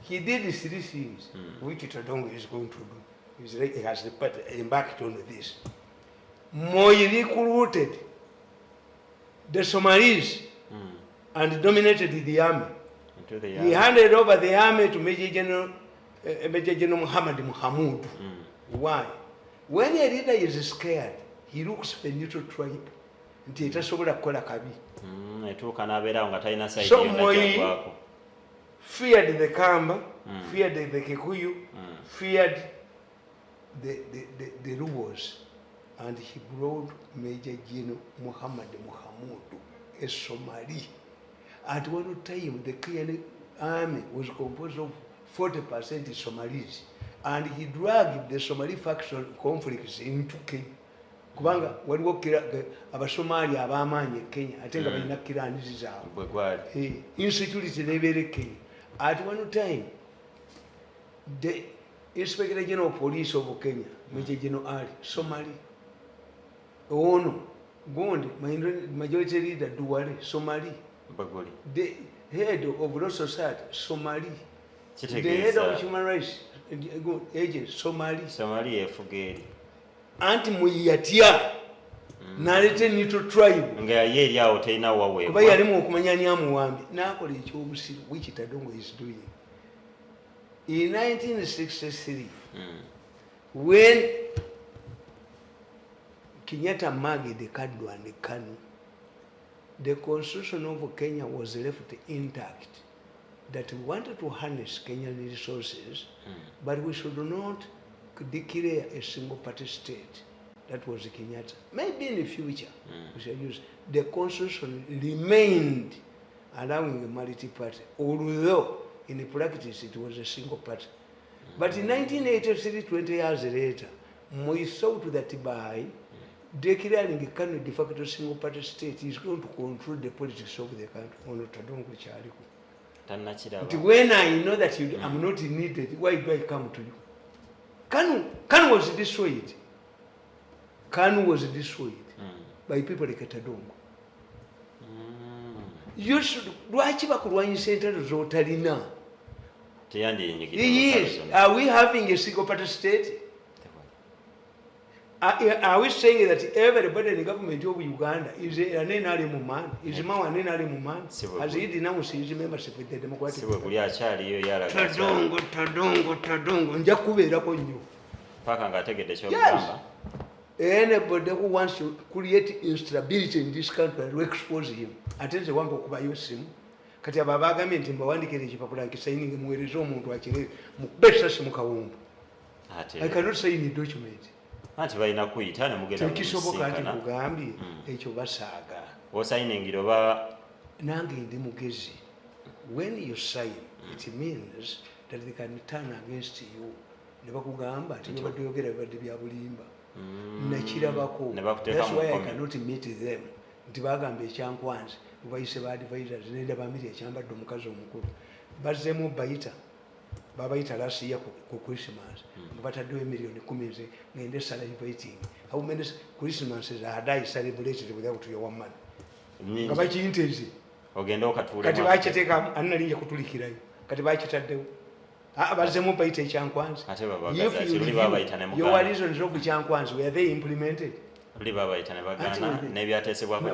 He did 3 things which Tadongo is going to do. He has embarked on this. Moi recruited the Somalis and dominated the army. He handed over the army to Major General Muhammad Muhammad. Why? When a leader is scared, he looks for a neutral tribe. So Moi feared the Kamba, feared the Kikuyu, feared the Luos, and he brought Major General Muhammad Muhammad, a Somali. At one time, the Kenyan army was composed of 40% Somalis, and he dragged the Somali faction conflicts into Kenya. Kubanga waliwo abasomali abamaanyi Kenya ate nga balina kiranizi zaabwe. Insecurity nebeere Kenya. At one time, the Inspector General of Police of Kenya, Major General Ali, Somali. Ono, Gondi, Majority Leader Duwale, Somali. The head of Law Society, Somali. The head of Human Rights Agent, Somali. Somali efugeri. Anti Muyatya nalete neutral tribe nga yeri awo teina wawe kuba yalimu okumanya ni amuwambi nakola ekyobusiru which Tadongo is doing. In 1963 when Kenyatta married Kadu and Kanu, the constitution of Kenya was left intact, that we wanted to harness Kenyan resources, but we should not declare a single party state. That was Kenyatta. Maybe in the future we shall use. The constitution remained allowing a multi-party, although in practice it was a single party. But in 1983, 20 years later, we thought that by declaring a kind of de facto single party state is going to control the politics of the country. When I know that I'm not needed, why do I come to you? Kanu was destroyed. Kanu was destroyed by people like Tadongo. You should watch back center Zotalina. Yes. Are we having a single party state? Are we saying that everybody in the government of Uganda is an NRM man? Is a man an NRM man? Has he denounced his membership with the Democratic Party? Tadongo, Njakubera upon you. Yes. Anybody who wants to create instability in this country will expose him. Attend the one who buy you sim. Katiaba government in Bawandi Kirichipapula saying where is own to actually Mukaum. I cannot say in the document. Anti balina kuyitana mugenda kisoboka ati kugambye ekyo basaaga osayiningiro oba nange ndi mugezi. When you sign, it means that they can turn against you. Ne bakugamba ati ne batuyogera badde bya bulimba nakirabako. That's why I cannot meet them. Nti bagamba ekyankwanzi bayise ba advisors ne ndabamiri ekyambadde omukazi omukulu bazzeemu bayita babayita last year ku Christmas bataddewo million 10 ngende celebrating. How many Christmases had I celebrated without your one man? Nga bakiyintezi ogenda okatuula kati bakiteeka annalinja kutulikirayo kati bakitaddewo bazemu bayita ekyankwanzi ate babagaza kiruli babayita ne muganda your reasons of ekyankwanzi were they implemented oli babayita ne bagana n'ebyateesebwako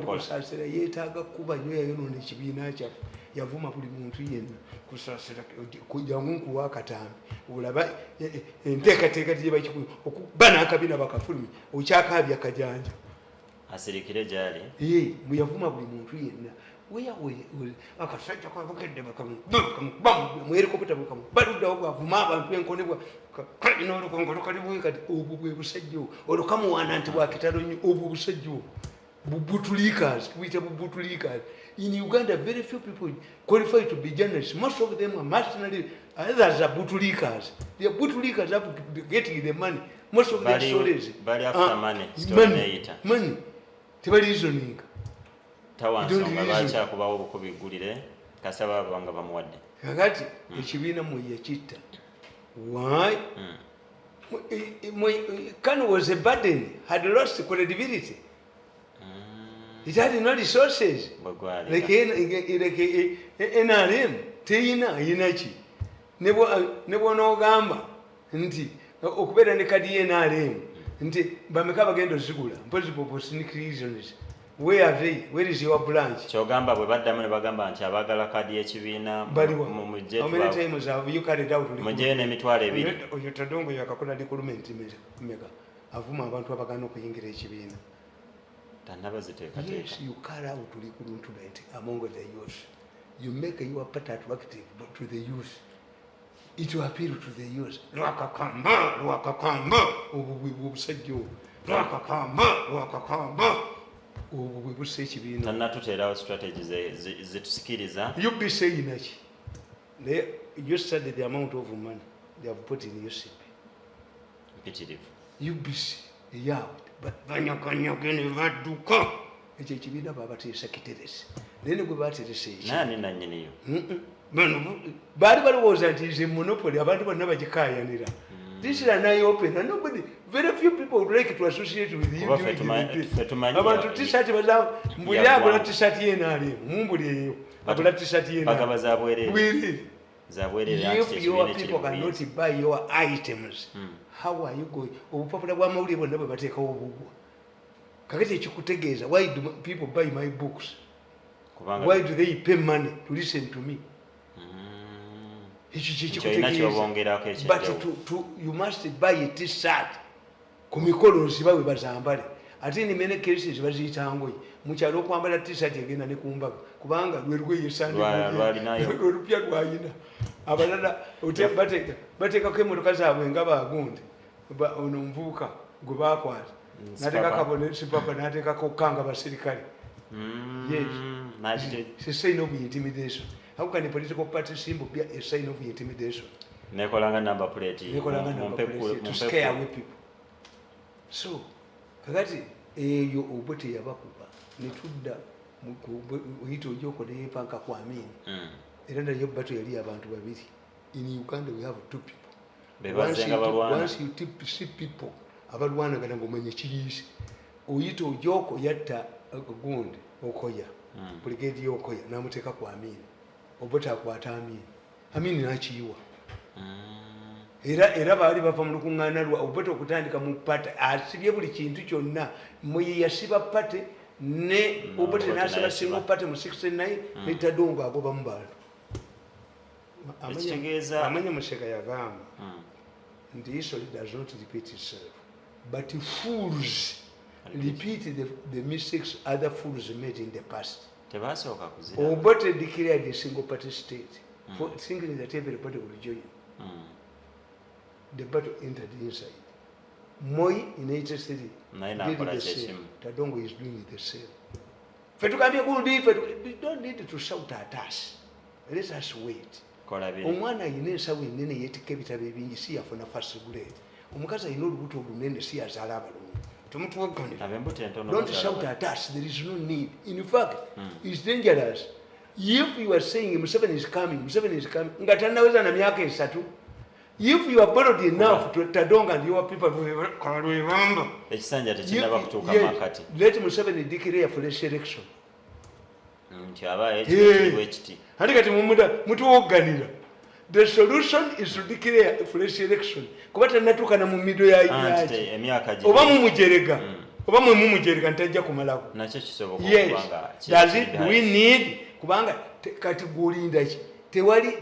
kusaasira yeetaaga kuba nyo yayonoona ekibiina kyaffe yavuma buli muntu yenna kusaasira jangu nkuwa akatambi olaba enteekateeka gyebakikuwa okuba n'akabiina bakafulumi okyakaabya akajanja asirikire gyali muyavuma buli muntu yenna akasajja kabakedde bakamuhelikopita baluddawo bwavuma abantu enkonebwa nolokongolokalibuikati obwo bwe busajja olwo kamuwaana nti bwakitalo nnyo obwo busajja bubutulikas tuyita bubutulikas. In Uganda, very few people qualify to be journalists. Most of them are mercenary. Others are butulikas. They are butulikas after getting the money. Most of their stories after money. Money. Tebali reasoning. Tawansonga bakyakubawo obukubigulire kasaba abanga bamuwadde. Kakati ekibiina mu yakitta. Why? Kanu was a burden, had lost credibility. It had no resources. Like NRM, Tina, Yinachi. Nebo no gamba. Nti, Okubera ne kadi NRM. Nti, Bamekaba Gendo Zugula, possible for sneak reasons. Where are they? Where is your branch? Chogamba, we bad damn bagamba, and Chabagala Kadi Chivina, how many times have you carried out? Mujene Mitware, or you Tadongo, your Kakuna document, Mega. Avuma about Wabagano Pingre Chivina. Yes, you carry out to it among the youth. You make your part attractive to the youth. It will appeal to the youth. Wakakamba, we will say you. Wakakamba, we will say you. And not to tell our strategies, is it skills? You be saying that you study the amount of money they have put in your ship. Pititive. You be yeah. But Vanyakanyakini Vaduka, it's a Chivina Babati secretaries. Then we batted the say, Nani, Barbara was that is a monopoly about never Jakaya. This is an eye open, and nobody, very few people would like to associate with you. About to Tisati was out, we are going to Sati and Ali, Mumbudi, about to Sati and Zabwere. If your people cannot buy your items, how are you going? Oh, Papa Wamori will never take over. Why do people buy my books? Why do they pay money to listen to me? But you must buy a t-shirt. Kumikolo sibawe bazambale. Ati in many cases bazitangwe. Muchalo kwambala t-shirt yagenda ne kumbaga. Kubanga lwerwe yesande. Olupya lwayina. Abalala bateka kemotoka zaabwe nga bagundi. Ono mvuka gwe bakwata. Nateka kabone sipapa nateka kokanga basirikale. Yes. It's a sign of intimidation. How can a political party symbol be a sign of intimidation? Nekolanga number plate. To scare away people. So, Kagati, you obote yabakuba. Nituda uhito yoko de panka kwa amini. Iranda yobato yali abantu babiri. In Uganda we have two people. Once you see people, abalwana gana ngomanye chiyisi. Uyito yoko yatta gundi okoya. Brigade yokoya namuteka kwa amini. Obota akwata amini nakiyiwa era baali bava mu lukungana lwa obota okutandika mu pate asibye buli kintu kyonna muyi yasiba pate ne obota nasala single pate mu 69 ne Tadongo agoba mu bantu amanya Museka yagamba nti history does not repeat itself but fools repeat the mistakes other fools made in the past. Obote declared a single party state, thinking that everybody will join. The battle entered inside. Moi in 83 did the same. Tadongo is doing the same. We don't need to shout at us. Let us wait. Omwana inesa winene yetike bitabe bingi si yafuna first grade. Omukazi ayina olubuto olunene si yazala abalungu. Don't shout at us. There is no need. In fact, it's dangerous. if you are saying Museveni is coming, ngata naweza na miaka 3. If you are bold enough to Tadonga and your people remember. Ekisanja tekindaba kutuuka makati. Let Museveni declare for the election. Nkyaba ekiti. Handi kati mutuwoganira. The solution is to declare a fresh election. Kubata natuka na mumido ya emyaka gye. Oba mumujerega. Oba mwe mumujerega ntajja kumalako. Nakyo kisoboka kubanga. Does it we need kubanga kati gulinda ki? Tewali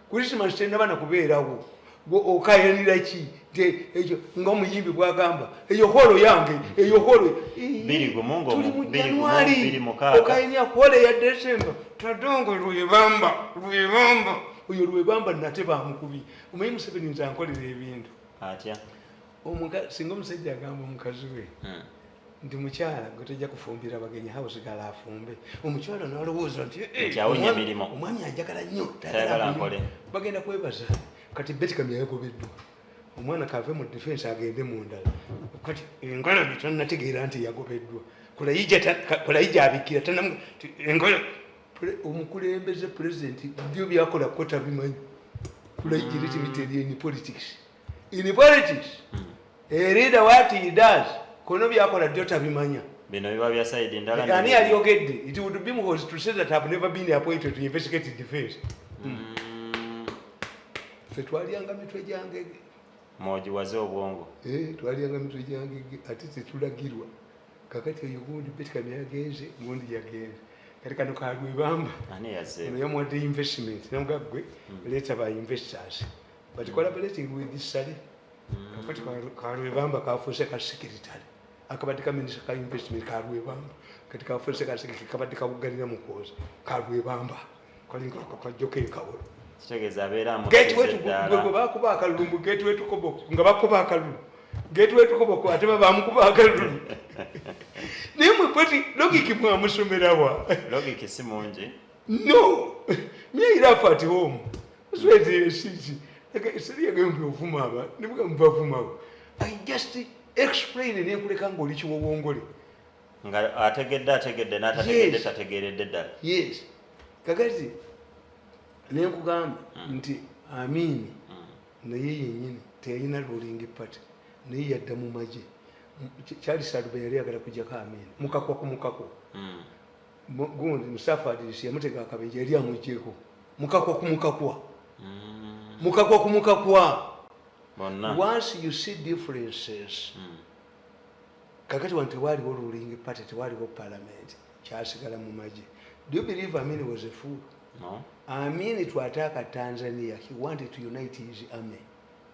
Christmas tena bana kubeerawo. Okayanira ki? Ekyo ng'omuyimbi bwagamba. Eyo holo yange, eyo holo. Biri gumungo biri mukaka. Okayanya holo ya December. Tadongo Lwebamba. Oyo Lwebamba nateba mukubi. Omanyi Museveni nti ankolera ebintu. Atya. Singa omusajja agamba omukazi we. Nti mukyala gwe tajja kufumbira abagenyi hawusigala afumbe. Omukyala n'alowooza nti omwami ajagala nnyo. Bagenda kwebaza. Kati Betty Kamya yagobeddwa. Omwana kave mu defense agende mu ndala. Kati engalo bitannategeera nti yagobeddwa. Kulayija abikira tannamu engalo omukulembeze president byo byakola kota bimanyi. Kulayija litimited in politics. In politics, a leader what he does, kono byakola dota bimanya. Bino biba bya side ndala. Ani aliyogedde, it would be more to say that I've never been appointed to investigate defense. Twalianga mitwe gyange moji waze obwongo twalianga mitwe gyange ate tetulagirwa kakati oyo gundi Betty Kamya yagenze gundi yagenze kati kano kalwebamba ani yaze no yamwadde investment namugagwe leta ba investors but collaborating with this study kakati kalwebamba kafuuse ka secretary akabadika minister ka investment kalwebamba kati kafuuse ka secretary kabadika kugalira mukozi kalwebamba kalinga kajoke kawolo kitegeza abeera mu gwe bakuba akalulu gate wetu kobo nga bakuba akalulu gate wetu kobo ko ate bamukuba akalulu nimwe kweti logic mwa musomerawa logic si munje no me irafa at home swezi sisi seriya gembe ovuma aba nibuga mbavuma abo I just explain ne kuleka ngoli kiwowongole nga ategedde n'atategedde tategeredde ddala yes kagazi nekugamba nti Amini naye yennyini teyalina ruling party naye yadda mu magye Charles Alube yali agala kujjako Amini mukakwa gundi Musafadisi yamutega akabenje yali amujjeko mukakwa once you see differences kakati wantu waliwo ruling party tewaliwo parliament kyasigala mu magye. Do you believe Amini was a fool? No. Amini to attack Tanzania, he wanted to unite his army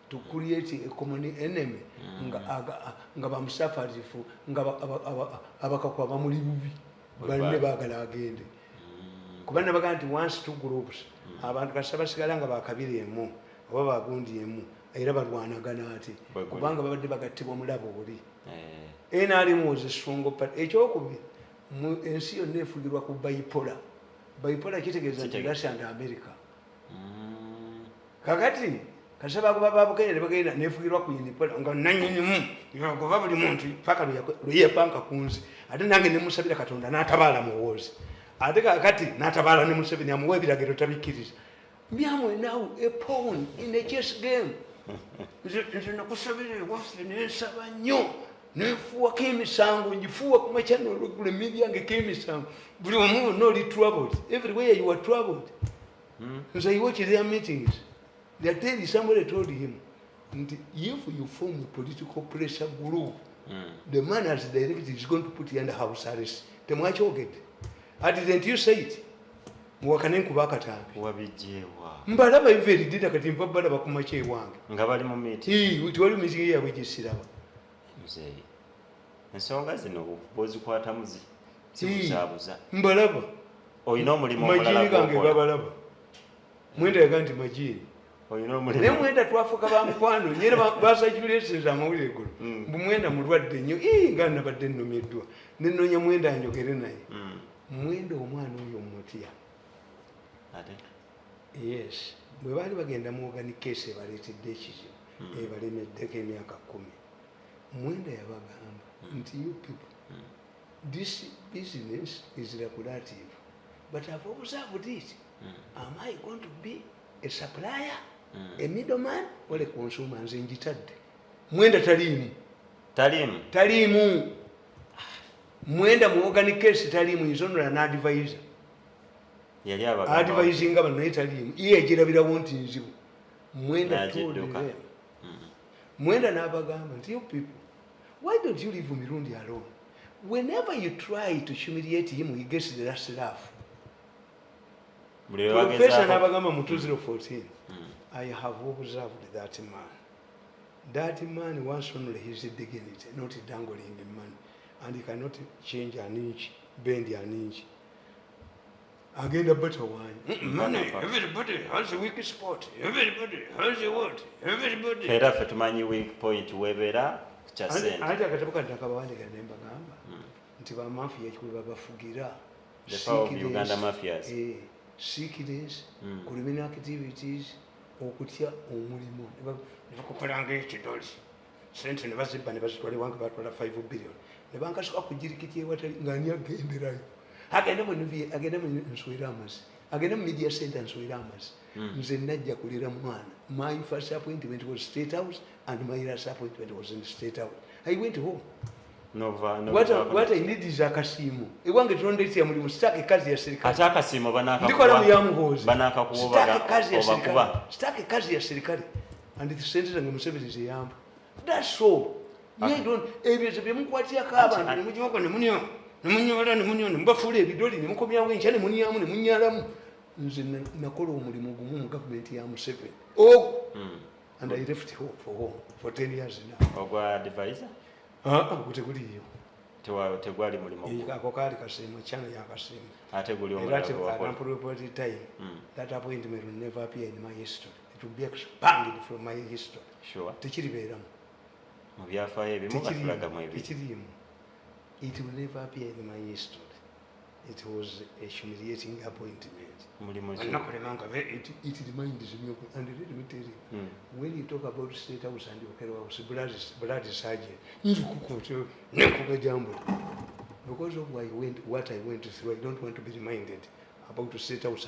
to create a common enemy. Nga bamusafarifu nga abakakwa bamuli bubi banne bagala agende. Kubana baganti once two groups abantu kasabasigala nga bakabiri emu oba bagundi emu era balwanagana ati kubanga babadde bagattibwa mulabo oli. NRM was a strong party. Ekyokubi mu ensi yonna efugirwa ku bipolar kitegeeza nti Russia and America. Kakati kasaba kuba Bukenya bagenda nefugirwa ku unipolar nga nanyinyimu yakuva buli muntu paka luye banka kunzi ate nange ne musabira Katonda n'atabaala muwozi ate kakati n'atabaala ne Museveni amuwe ebiragiro tabikiriza byamwe now a pawn in a chess game. Nze nakusabira wafe n'ensaba nnyo nefuwa kemisango njifuwa kuma channel kule media nge kemisango buli omu no li troubled everywhere you are troubled. So you watch their meetings, they are telling somebody told him if you form a political pressure group the man as directed is going to put you under house arrest. Temwachoged didn't you say it muwakane nkubaka tambi wabijewa mbalaba iveri dida kati mbalaba kumache wange nga bali mu meeting wali meeting ya wejisiraba mzee ensonga zino bozikwata muzi sibuzabuza mbalaba oyina omulimu omulala gange babalaba mwenda yaganti majini oyina omulimu ne mwenda twafuka bamukwano nyere basajuleseza amawulire golo mwenda mulwadde nnyo ngana badde nnomeddwa nennonya mwenda njogere naye mwenda omwana oyo mutya ate yes bwe bali bagenda mu organikese baleetedde ekizibu ebalemeddeko emyaka 10 mwenda yabagamba nti you people this business is lucrative But I've observed it. Am I going to be a supplier, a middleman, or a consumer? Nze njitadde. Mwenda talimu. Mwenda mu organic case talimu. Is only an advisor. Advising abantu naye talimu. Iye ejirabirawo nti nzibu. Mwenda tuduka. Mwenda n'abagamba nti you people, why don't you leave Mirundi alone? Whenever you try to humiliate him, he gets the last laugh. Professor n'abagamba mu 2014, I have observed that man. That man wants only his dignity, not dangling the money. And he cannot change an inch, bend an inch. Again, the better one. Money, everybody has a weak spot. Everybody has a what? Everybody. Era fe tumanyi weak point webera kya sente. Ate akatabuka ndakabawandika nemba gamba. Nti ba mafia ekikulu babafugira. The power of Uganda mafias. Secrets, criminal activities, okutya omulimu. Nebakukolanga ekidoli. Sente ne bazibba ne bazitwala wange batwala 5 billion. Ne bankasuka kujirikiti ewatali ngani agenderayo. Agenda mu nswera amasi. Agenda mu media center nswera amasi. Nze najja kulira mwana. My first appointment was State House and my last appointment was in the State House. I went home. What I need is akasimu. Ewange tulonde ya mulimu sitaki kazi ya serikali. Ata akasimu banaka ndiko na muyamuhozi. Banaka kuobaga. Sitaki kazi ya serikali. And the center ngo Museveni ziyamba. That's all. You don't ebyo bye mukwatia kaba mujibako ne munyo. Nemunyola nemunyo mbafule ebidoli ne mukomyawo encha ne munyamu ne munyalamu. Nze nakola omulimu gumu mu government ya Museveni. And I left home for 10 years now. Ogwa advisor? Guteguliyo. Tegwali mulimu. Ako kali kasimu channel ya kasimu. Ate guli omulimu. At time, that appointment will never appear in my history. It will be expanded from my history. Sure. Tekiribeeramu. Mu byafaayo ebimu batulaga mu ebi. It will never appear in my history. It was a humiliating appointment. It reminds me, and let me tell you, when you talk about State House and Okero House, blood surgery, because of what I went through, I don't want to be reminded about the State House.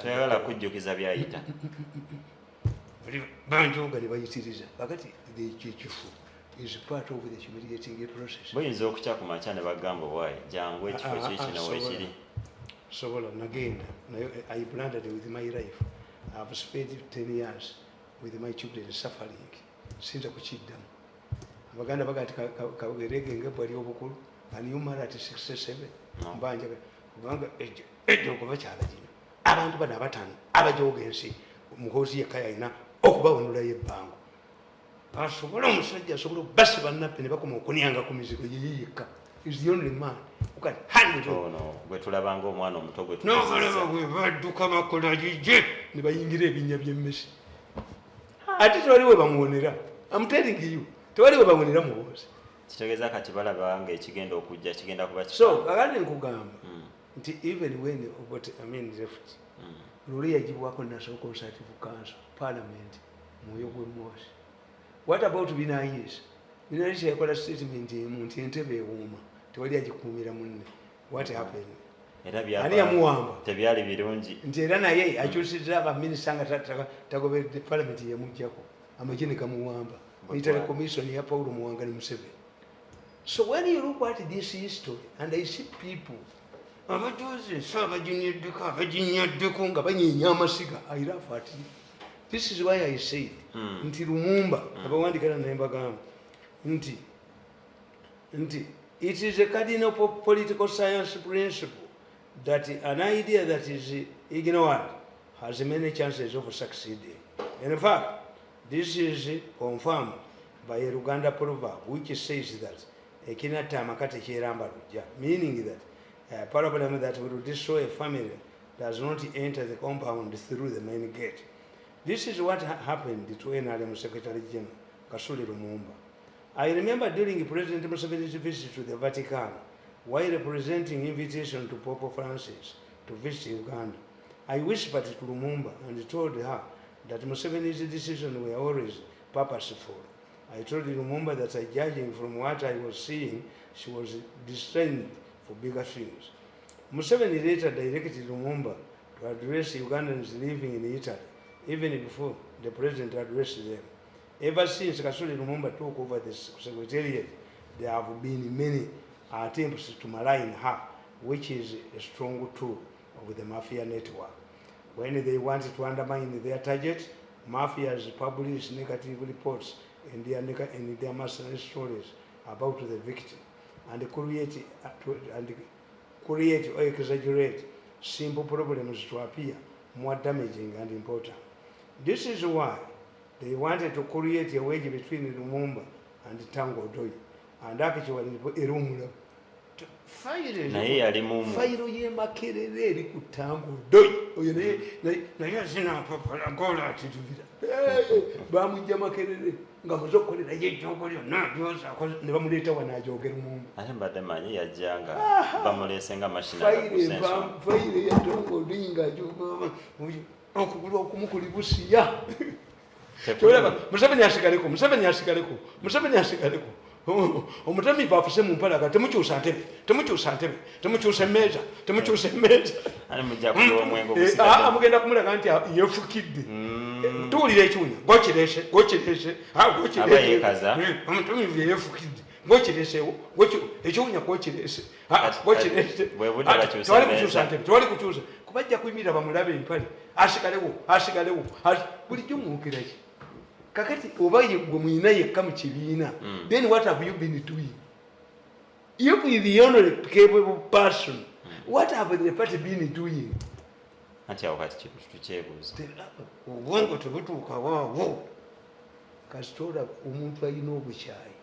Is part of the humiliating process. So again, I blundered with my life. I've spent 10 years with my children suffering since I could them. Abaganda bagati kawerege ngabwali obukulu and you married at 67. Mbanja kubanga ejo kubakyala jino. Abantu bana abatano abajogensi mukozi yakaya ina okubawonula yebbango. Asobola omusajja asobola basi bannappe ne bakoma okunyanga ku mizigo yiyika. Is the only man who can handle it. No, we tulabanga omwana omuto gwe no balaba bwe badduka bakola jije ne bayingira ebinnya by'emmesi. Ate tewali we bamuwonera. I'm telling you, tewali we bamuwonera muwozi. Kitegeeza kati balabanga ekigenda okujja kigenda kuba so kakati nkugamba nti even when left luli yagibwako National Consultative Council Parliament Mwoyo gwe Mwosi. What about Binayis? Binayis yakola statement nti entebe ewuuma tewali agikumira munne. What happened? Ani yamuwamba tebyali birungi nti era naye akyusizza abaminisita nga tagoberedde Parliament yamuggyako amagye ne gamuwamba. Military Commission ya Paulo Muwanga ne Museveni. So when you look at this history and I see people abajoze abajinyaddeko nga banyeenya amasiga, I laugh at it. This is why I said nti Lumumba abawandikira naye mbagamba nti it is a cardinal political science principle that an idea that is ignored has many chances of succeeding. In fact, this is confirmed by a Uganda proverb which says that ekinata amakate kyeramba lujja, meaning that a problem that will destroy a family does not enter the compound through the main gate. This is what happened to NRM Secretary General Kasuli Lumumba. I remember during President Museveni's visit to the Vatican, while representing invitation to Pope Francis to visit Uganda, I whispered to Lumumba and told her that Museveni's decisions were always purposeful. I told Lumumba that judging from what I was seeing, she was destined for bigger things. Museveni later directed Lumumba to address Ugandans living in Italy, even before the president addressed them. Ever since Kasule Lumumba took over the secretariat, there have been many attempts to malign her, which is a strong tool of the mafia network. When they wanted to undermine their target, mafias publish negative reports in their mercenary stories about the victim and create or exaggerate simple problems to appear more damaging and important. This is why they wanted to create a wedge between Lumumba and Tango Doi. And actually, Fairo ye makerere eri ku Tango Doi. Oyo naye asina akola atitubira. Bamujja makerere nga muzokolera ye ekyokolyo n'abyoza ne bamuleeta wano ajoogera Lumumba. Ate mbadde manyi yajjanga bamuleese nga mashina gakusenso. Fairo ya Tango Doi nga ajoogera okugulu okumukuli busiya. Museveni asigaleko. Omutamiivu afuse mu mpalaga temukyusa ntebe temukyusa emmeeza mugenda kumulaga nti yeefukidde. Tuwulira ekiwunya gokireese omutamiivu yeefukidde gokireesewo ekiwunya gokireese tewali kukyusa ntebe tewali kukyusa kubajja kuyimirira bamulabe empale asigalewo bulijjo muwukiraki. Kakati oba gwe muyina yekka mu kibiina, then what have you been doing? If you're the only capable person, what have the party been doing? Anti awo kati tukyebuuza. Obwongo tebutuuka waawo. Kasitoola omuntu alina obukyayi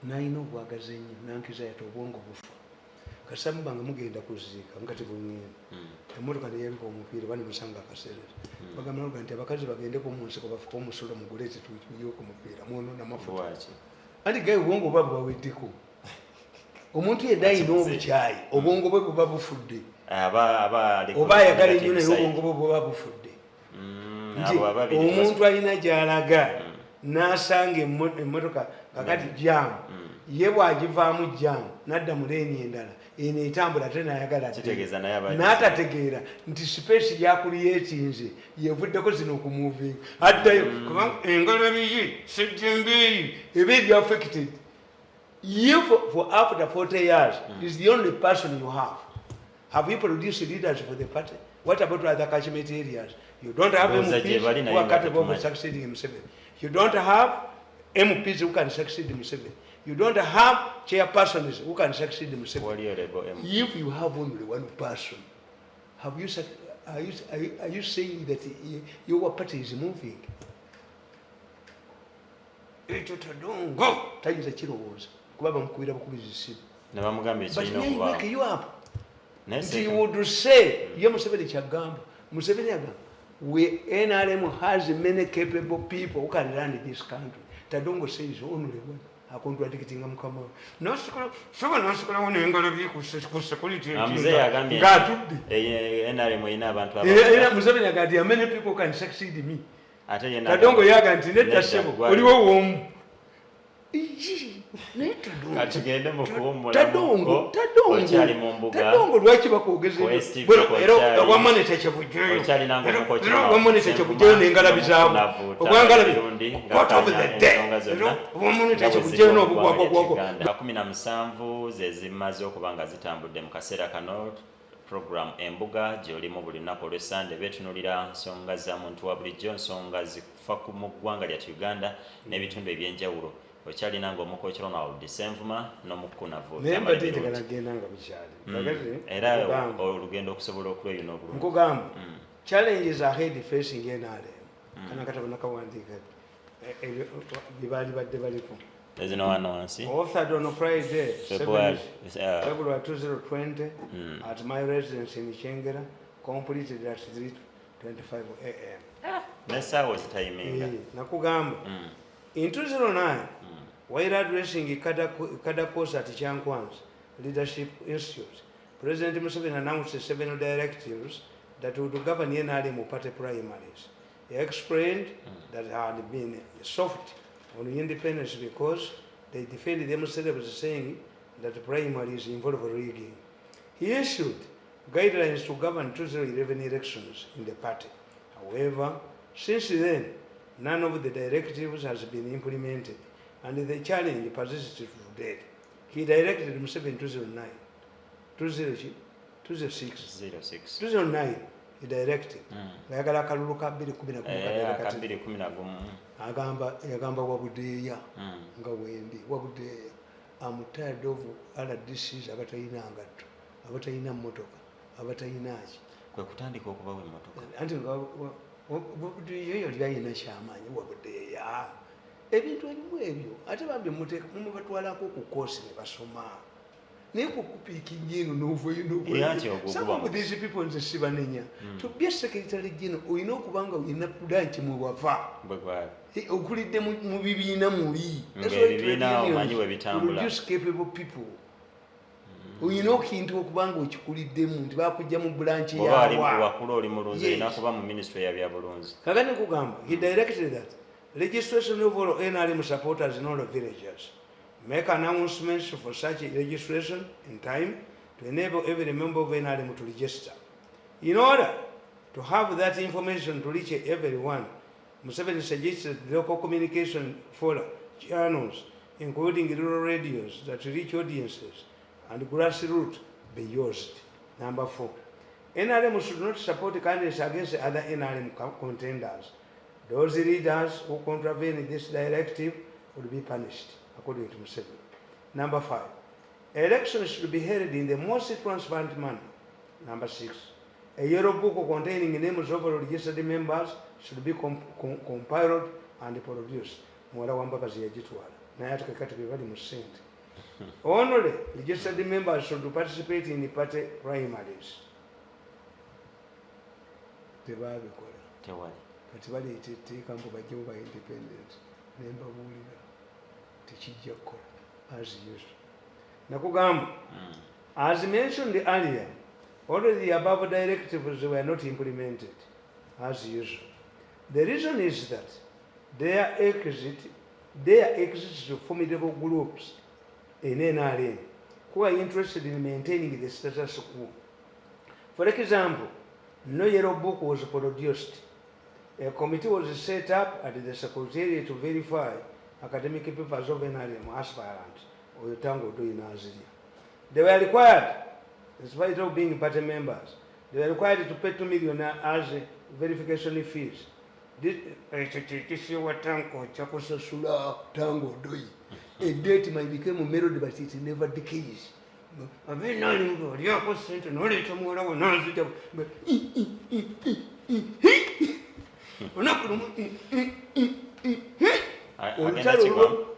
n'alina obwagazi ennyo nankiza yate obwongo bufa. Kasamba nga mugenda kuziika nga tebungenda. Emmotoka neyabika omupiira bani musanga akaseerera. Bagamba nti abakazi bagendeko mu nsiko bafuka omusolo muguleete tuyiyoku mupiira mwonoona mafuta. Anti gaye obwongo bwa bwaweddeko. Omuntu yenna alina obukyayi obwongo bwe buba bufudde. Oba ayagala ennyo naye obwongo bwe buba bufudde. Nti omuntu alina gy'alaga n'asanga emmotoka kakati jamu ye bw'agivaamu jamu n'adda mu leeni endala eno etambula ate n'ayagala n'atategeera nti space gyakuliyeetinze yevuddeko zino okumuvinga addayo kubanga engalo ebiyi sejjembeeyi eba eri affected. You for after 40 years is the only person you have. Have you produced leaders for the party? What about other catchment areas? You don't have MPs who are capable of succeeding Museveni. You don't have MPs who can succeed Museveni. You don't have chairpersons who can succeed Museveni. If you have only one person, are you saying that your party is moving? Go! Tayiza kirowooza kuba bamukubira bukubizi ssimu. Ne bamugambye ekirina okuba. But may wake you up. Nti you would say, ye Museveni kyagamba. Museveni agamba, NRM has many capable people who can run this country. Tadongo says only one. Contradicting mukama nasikola n'engalo bye ku security Mzee agambye NRM ina abantu Museveni agambye many people can succeed me. Ate yena Tadongo yaga nti nedda sebo oliwo womu katugende mu kuwummula okyali mu mbuga Tadongo lwaki bakwogeze era wamoneta kyebujjoyo wamoneta kyebujjoyo n'engalabi zaabo okwangalabi what of the day wamoneta kyebujjoyo n'obugwagwagwago 17 ze zimaze okuba nga zitambudde mu kaseera kano program Embuga gy'olimu buli lunaku olw'Essande beetunuulira nsonga za muntu wa bulijjo nsonga zifa mu ggwanga lyattu Uganda n'ebitundu eby'enjawulo okyalina ng'omukookiro Ronald Senvuma n'omukunavu era olugendo okusobola okulweyuna obulungi nkugamba challenges ahead facing NRM kana katabo nakawandiika bibaali badde baliko ezino wano wansi authored on Friday February 2020 at my residence in Chengera, completed at 3:25 a.m. Nessaawa zitayiminga nakugamba in 2009 while addressing Kadakosa at Chankwan's Leadership Institute, President Museveni announced 7 directives that would govern NRM party primaries. He explained that had been soft on independence because they defended themselves saying that primaries involve rigging. He issued guidelines to govern 2011 elections in the party. However, since then, none of the directives has been implemented, and the challenge persists to date. He directed himself in 2009, 2006, 2009. He directed. Yagala akalulu ka 2011 yagamba wabudeeya nga wendi wabudeeya. I'm tired of RDCs abatayina ngatto, abatayina mmotoka, abatayina ki. Kwe kutandika okubawa emmotoka. Anti wabudeeya yali ayina kyamaanyi wabudeeya. Ebintu ebimu ebyo ate bambi mubatwalako ku koosi ne basoma. Naye kukupiiki njeno n'ovayo some of these people nze sibanenya. To be a secretary general olina okubanga olina branch mwe wava. Okulidde mu bibiina mubi. Produce capable people. Olina okintu okubanga okikuliddemu nti bakujja mu branch yawa. Kagani kugamba, he directed that registration of all NRM supporters in all the villages. Make announcements for such registration in time to enable every member of NRM to register. In order to have that information to reach everyone, Museveni suggested local communication forum channels, including rural radios that reach audiences and grassroots be used. Number 4, NRM should not support candidates against other NRM contenders. Those leaders who contravene this directive would be punished, according to Museveni. Number 5, elections should be held in the most transparent manner. Number 6, a yellow book containing names of all registered members should be compiled and produced. Only registered members should participate in the party primaries. Kati baleeta etteeka mbu bajje mu ba independent ne mbabuulira tekijja kukola as usual. Nakugamba, as mentioned earlier, all the above directives were not implemented as usual. The reason is that there exists formidable groups in NRM who are interested in maintaining the status quo. For example, no yellow book was produced. A committee was set up at the Secretariat to verify academic papers of NRM aspirants. They were required, in spite of being party members, they were required to pay 2 million as verification fees. A date might become a melody, but it never decays.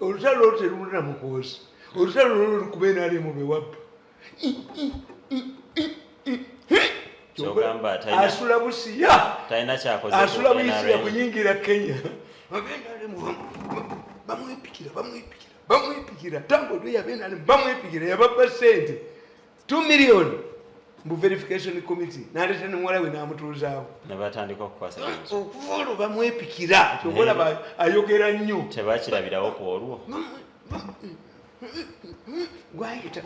Olutalo terulina mukozi, olutalo lulukuba NRM bewabba. Asula busiya, asula busiya kuyingira Kenya. Bamwepikira tango do yabena bamwepikira yababba sente 2 million mu verification committee naleta n'omuwala we n'amutuuzaawo nabatandika okukwasa okuva bamwepikira kyobola ayogera nnyo tebakirabirawo ku olwo gwayita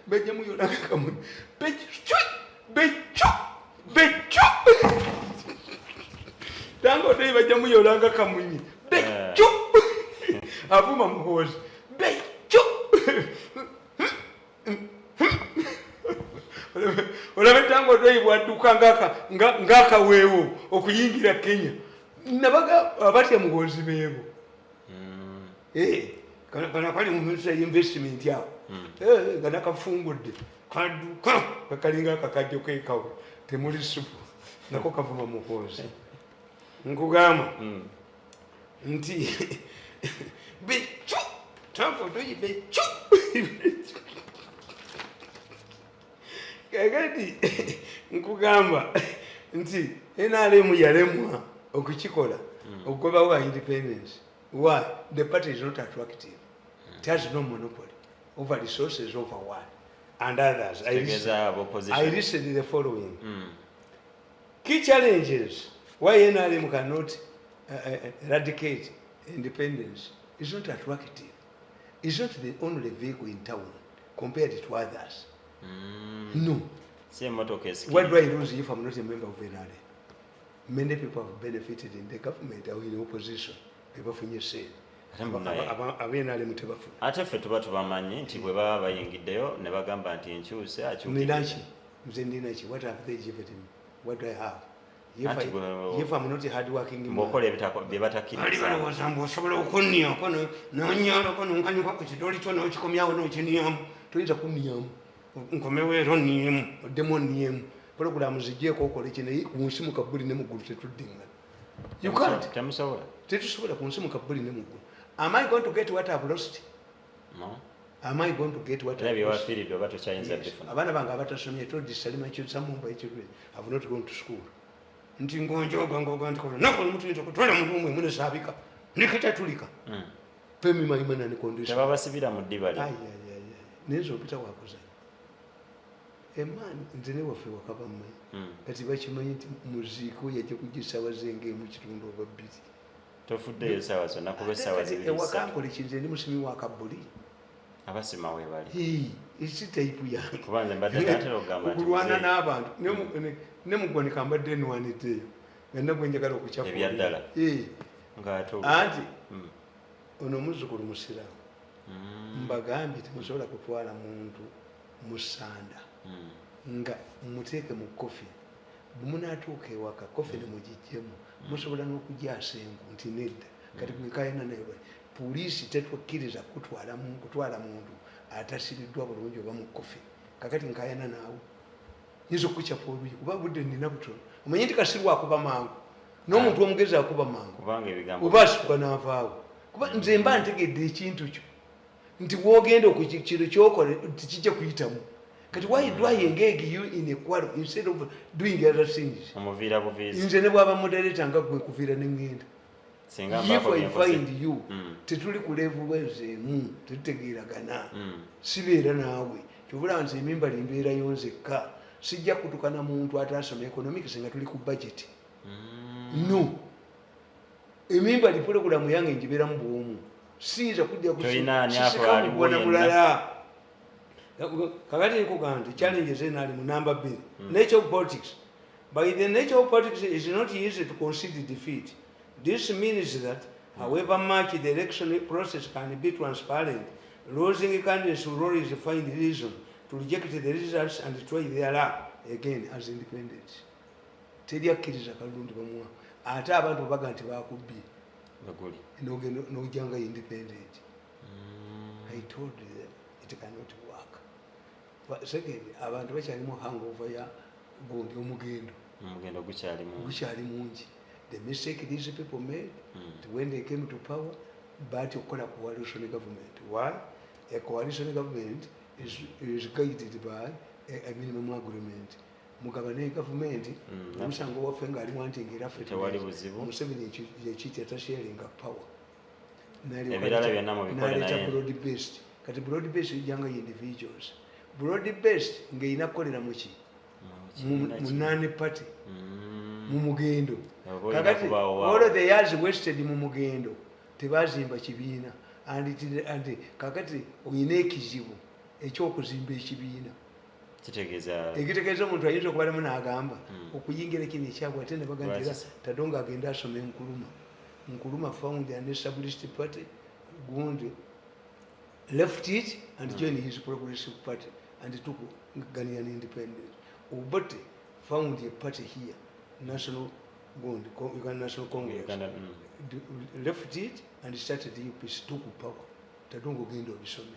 bajja muyolanga kamwe beccu tango do bajja muyolanga kamunyi beccu avuma muhoozi beccu olabe tango do bwadduka ng'akaweewo okuyingira Kenya nabaga abatya muhoozi beebo kana kali mu ministry y'investment yawo nga nakafungudde kadduka kakalinga akakajjo k'ekawo temuli supu nako kavuma muhoozi nkugamba nti beccu tango do beccu kagati nkugamba nti NRM yalemwa okukikola okugobawo independence. Why? The party is not attractive. It has no monopoly over resources, over what and others. I listed the following key challenges why NRM cannot eradicate independence. It's not attractive. It's not the only vehicle in town compared to others. No. Why do I lose if I'm not a member of NRA? Many people have benefited in the government or in the opposition. People from your say. Ate ffe tuba tubamanyi nti bwe baba bayingiddeyo ne bagamba nti enkyuse akyukidde. What have they given him? What do I have? If I'm not a hard working man, you can't. Am I going to get what I've lost? No. Am I going to get what I've lost? I've not gone to school. Pay me my money and condition. A man in the name of your government, as if I meant Musico, yet you could just have a game which you don't overbeat. Tofude sawa so nakuba sawa zibiri. Wakankola kinze musimi waka buli. Abasima we bali. Isi type ya. Kubanze mbadde natero gamba nti. Kulwana n'abantu ne mugoni kambadde nwanite. Ngenda kwenjagala okuchapa. Ebyaddala. Ngato. Anti ono muzukulu musira. Mbagambye temusobola kutwala muntu musanda. Nga muteeke mu kofi. Bumunatuuka ewaka kofi ne mugijjemu. Musobola n'okujasa enku nti nedda kati kwekayana naye poliisi tetwakkiriza kutwala muntu atasiriddwa bulungi oba mu kofi kakati nkayana naawe nyiza okukyapa oluyi kuba budde nina butono omanyi nti kasirwa akuba mangu n'omuntu omugezi akuba mangu oba asituka n'avaawo kuba nze mba ntegedde ekintu kyo nti wogenda okukiro kyokola tikijja kuyitamu. But why do I engage you in a quarrel instead of doing other things? Nze ne bwaba moderator nga gwe kuvira n'engenda. If I find you, tetuli ku level wezeemu, tetutegeeragana. Sibeera naawe. Kyobula nze emimba limbeera yonzekka. Sijja kutukana muntu atasoma economics nga tuli ku budget. No. Emimba lipulogulamu yange njibeera mu bwomu. Siyinza kujja kusikamubona mulala. Kakati Uganda, challenges in number B. Nature of politics. By the nature of politics, it is not easy to concede defeat. This means that, however much the election process can be transparent, losing candidates will always find reason to reject the results and try their luck again as independents. Teri akkiriza kalungi bamuwa. Ate abantu baga nti bakubbi. Baguli. N'ojjanga independent. I told them it cannot work. Second, abantu bakyalimu hangover ya gundi omugendo. Omugendo gukyali mungi. The mistake these people made when they came to power, but okola coalition government. Why? A coalition government is guided by a minimum agreement. Mugabane government, omusango waffe nga ali wanting era fete. Museveni yekiti atasharinga power. Ebirala byonna mubikole naye. Broad based. Kati broad based ijanga individuals. Broad based ngeyina kukolera muki munane party mu mugendo kakati all of the years wasted mu mugendo tebazimba kibiina and kakati oyina ekizibu ekyokuzimba ekibiina ekitegeeza omuntu ayinza okubalamu n'agamba okuyingira kino ekyabwe ate ne bagambira tadonga agenda asoma Nkuruma found an established party gundi left it and joined his progressive party and took Ghanaian independence. Obote found a party here, National Uganda National Congress. Left it and started the UPC, took power. Tadongo gendo bisome.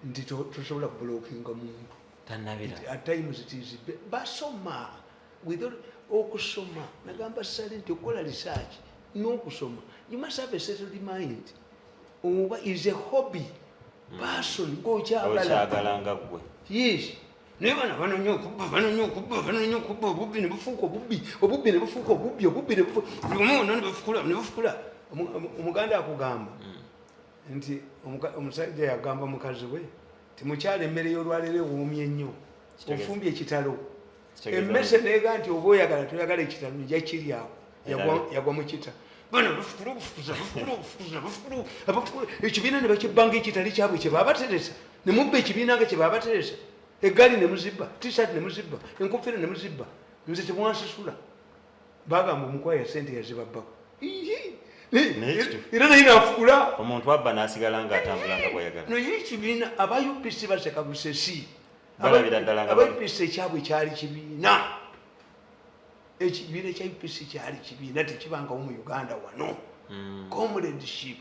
Ndito tosobola blocking omuntu. At times it is basoma without okusoma. Nagamba silent okola research. No kusoma. You must have a settled mind. Is a hobby. Person go chagalanga gwe. Yes. Never vanonyo kuba bubi ne bufuko bubi. Lumo nani bafukula. Omuganda akugamba. Nti omusajja yagamba mukazi we. Timukyale emmere y'olwalere woomye nnyo. Ofumbye ekitalo. Emmese neega nti oba oyagala toyagala ekitalo nja kiri awo. Yagwa mu kita. Bana bafukula. Ekibiina ne bakibanga ekitali kyabwe kye baabateresa. Ne mubba ekibiina nga kye baabateresa. eggali ne muzibba, t-shirt ne muzibba, enkofira ne muzibba, nze temwansasula. Bagamba omukwaya sente yazibabbako. Era naye nafukula. Omuntu abba n'asigala ng'atambula nga bw'ayagala. Naye ekibiina aba UPC baseka busesi. Balabira ddala nga aba UPC ekyabwe kyali kibiina. Ekibiina ekya UPC kyali kibiina tekibangawo mu Uganda wano. Comradeship.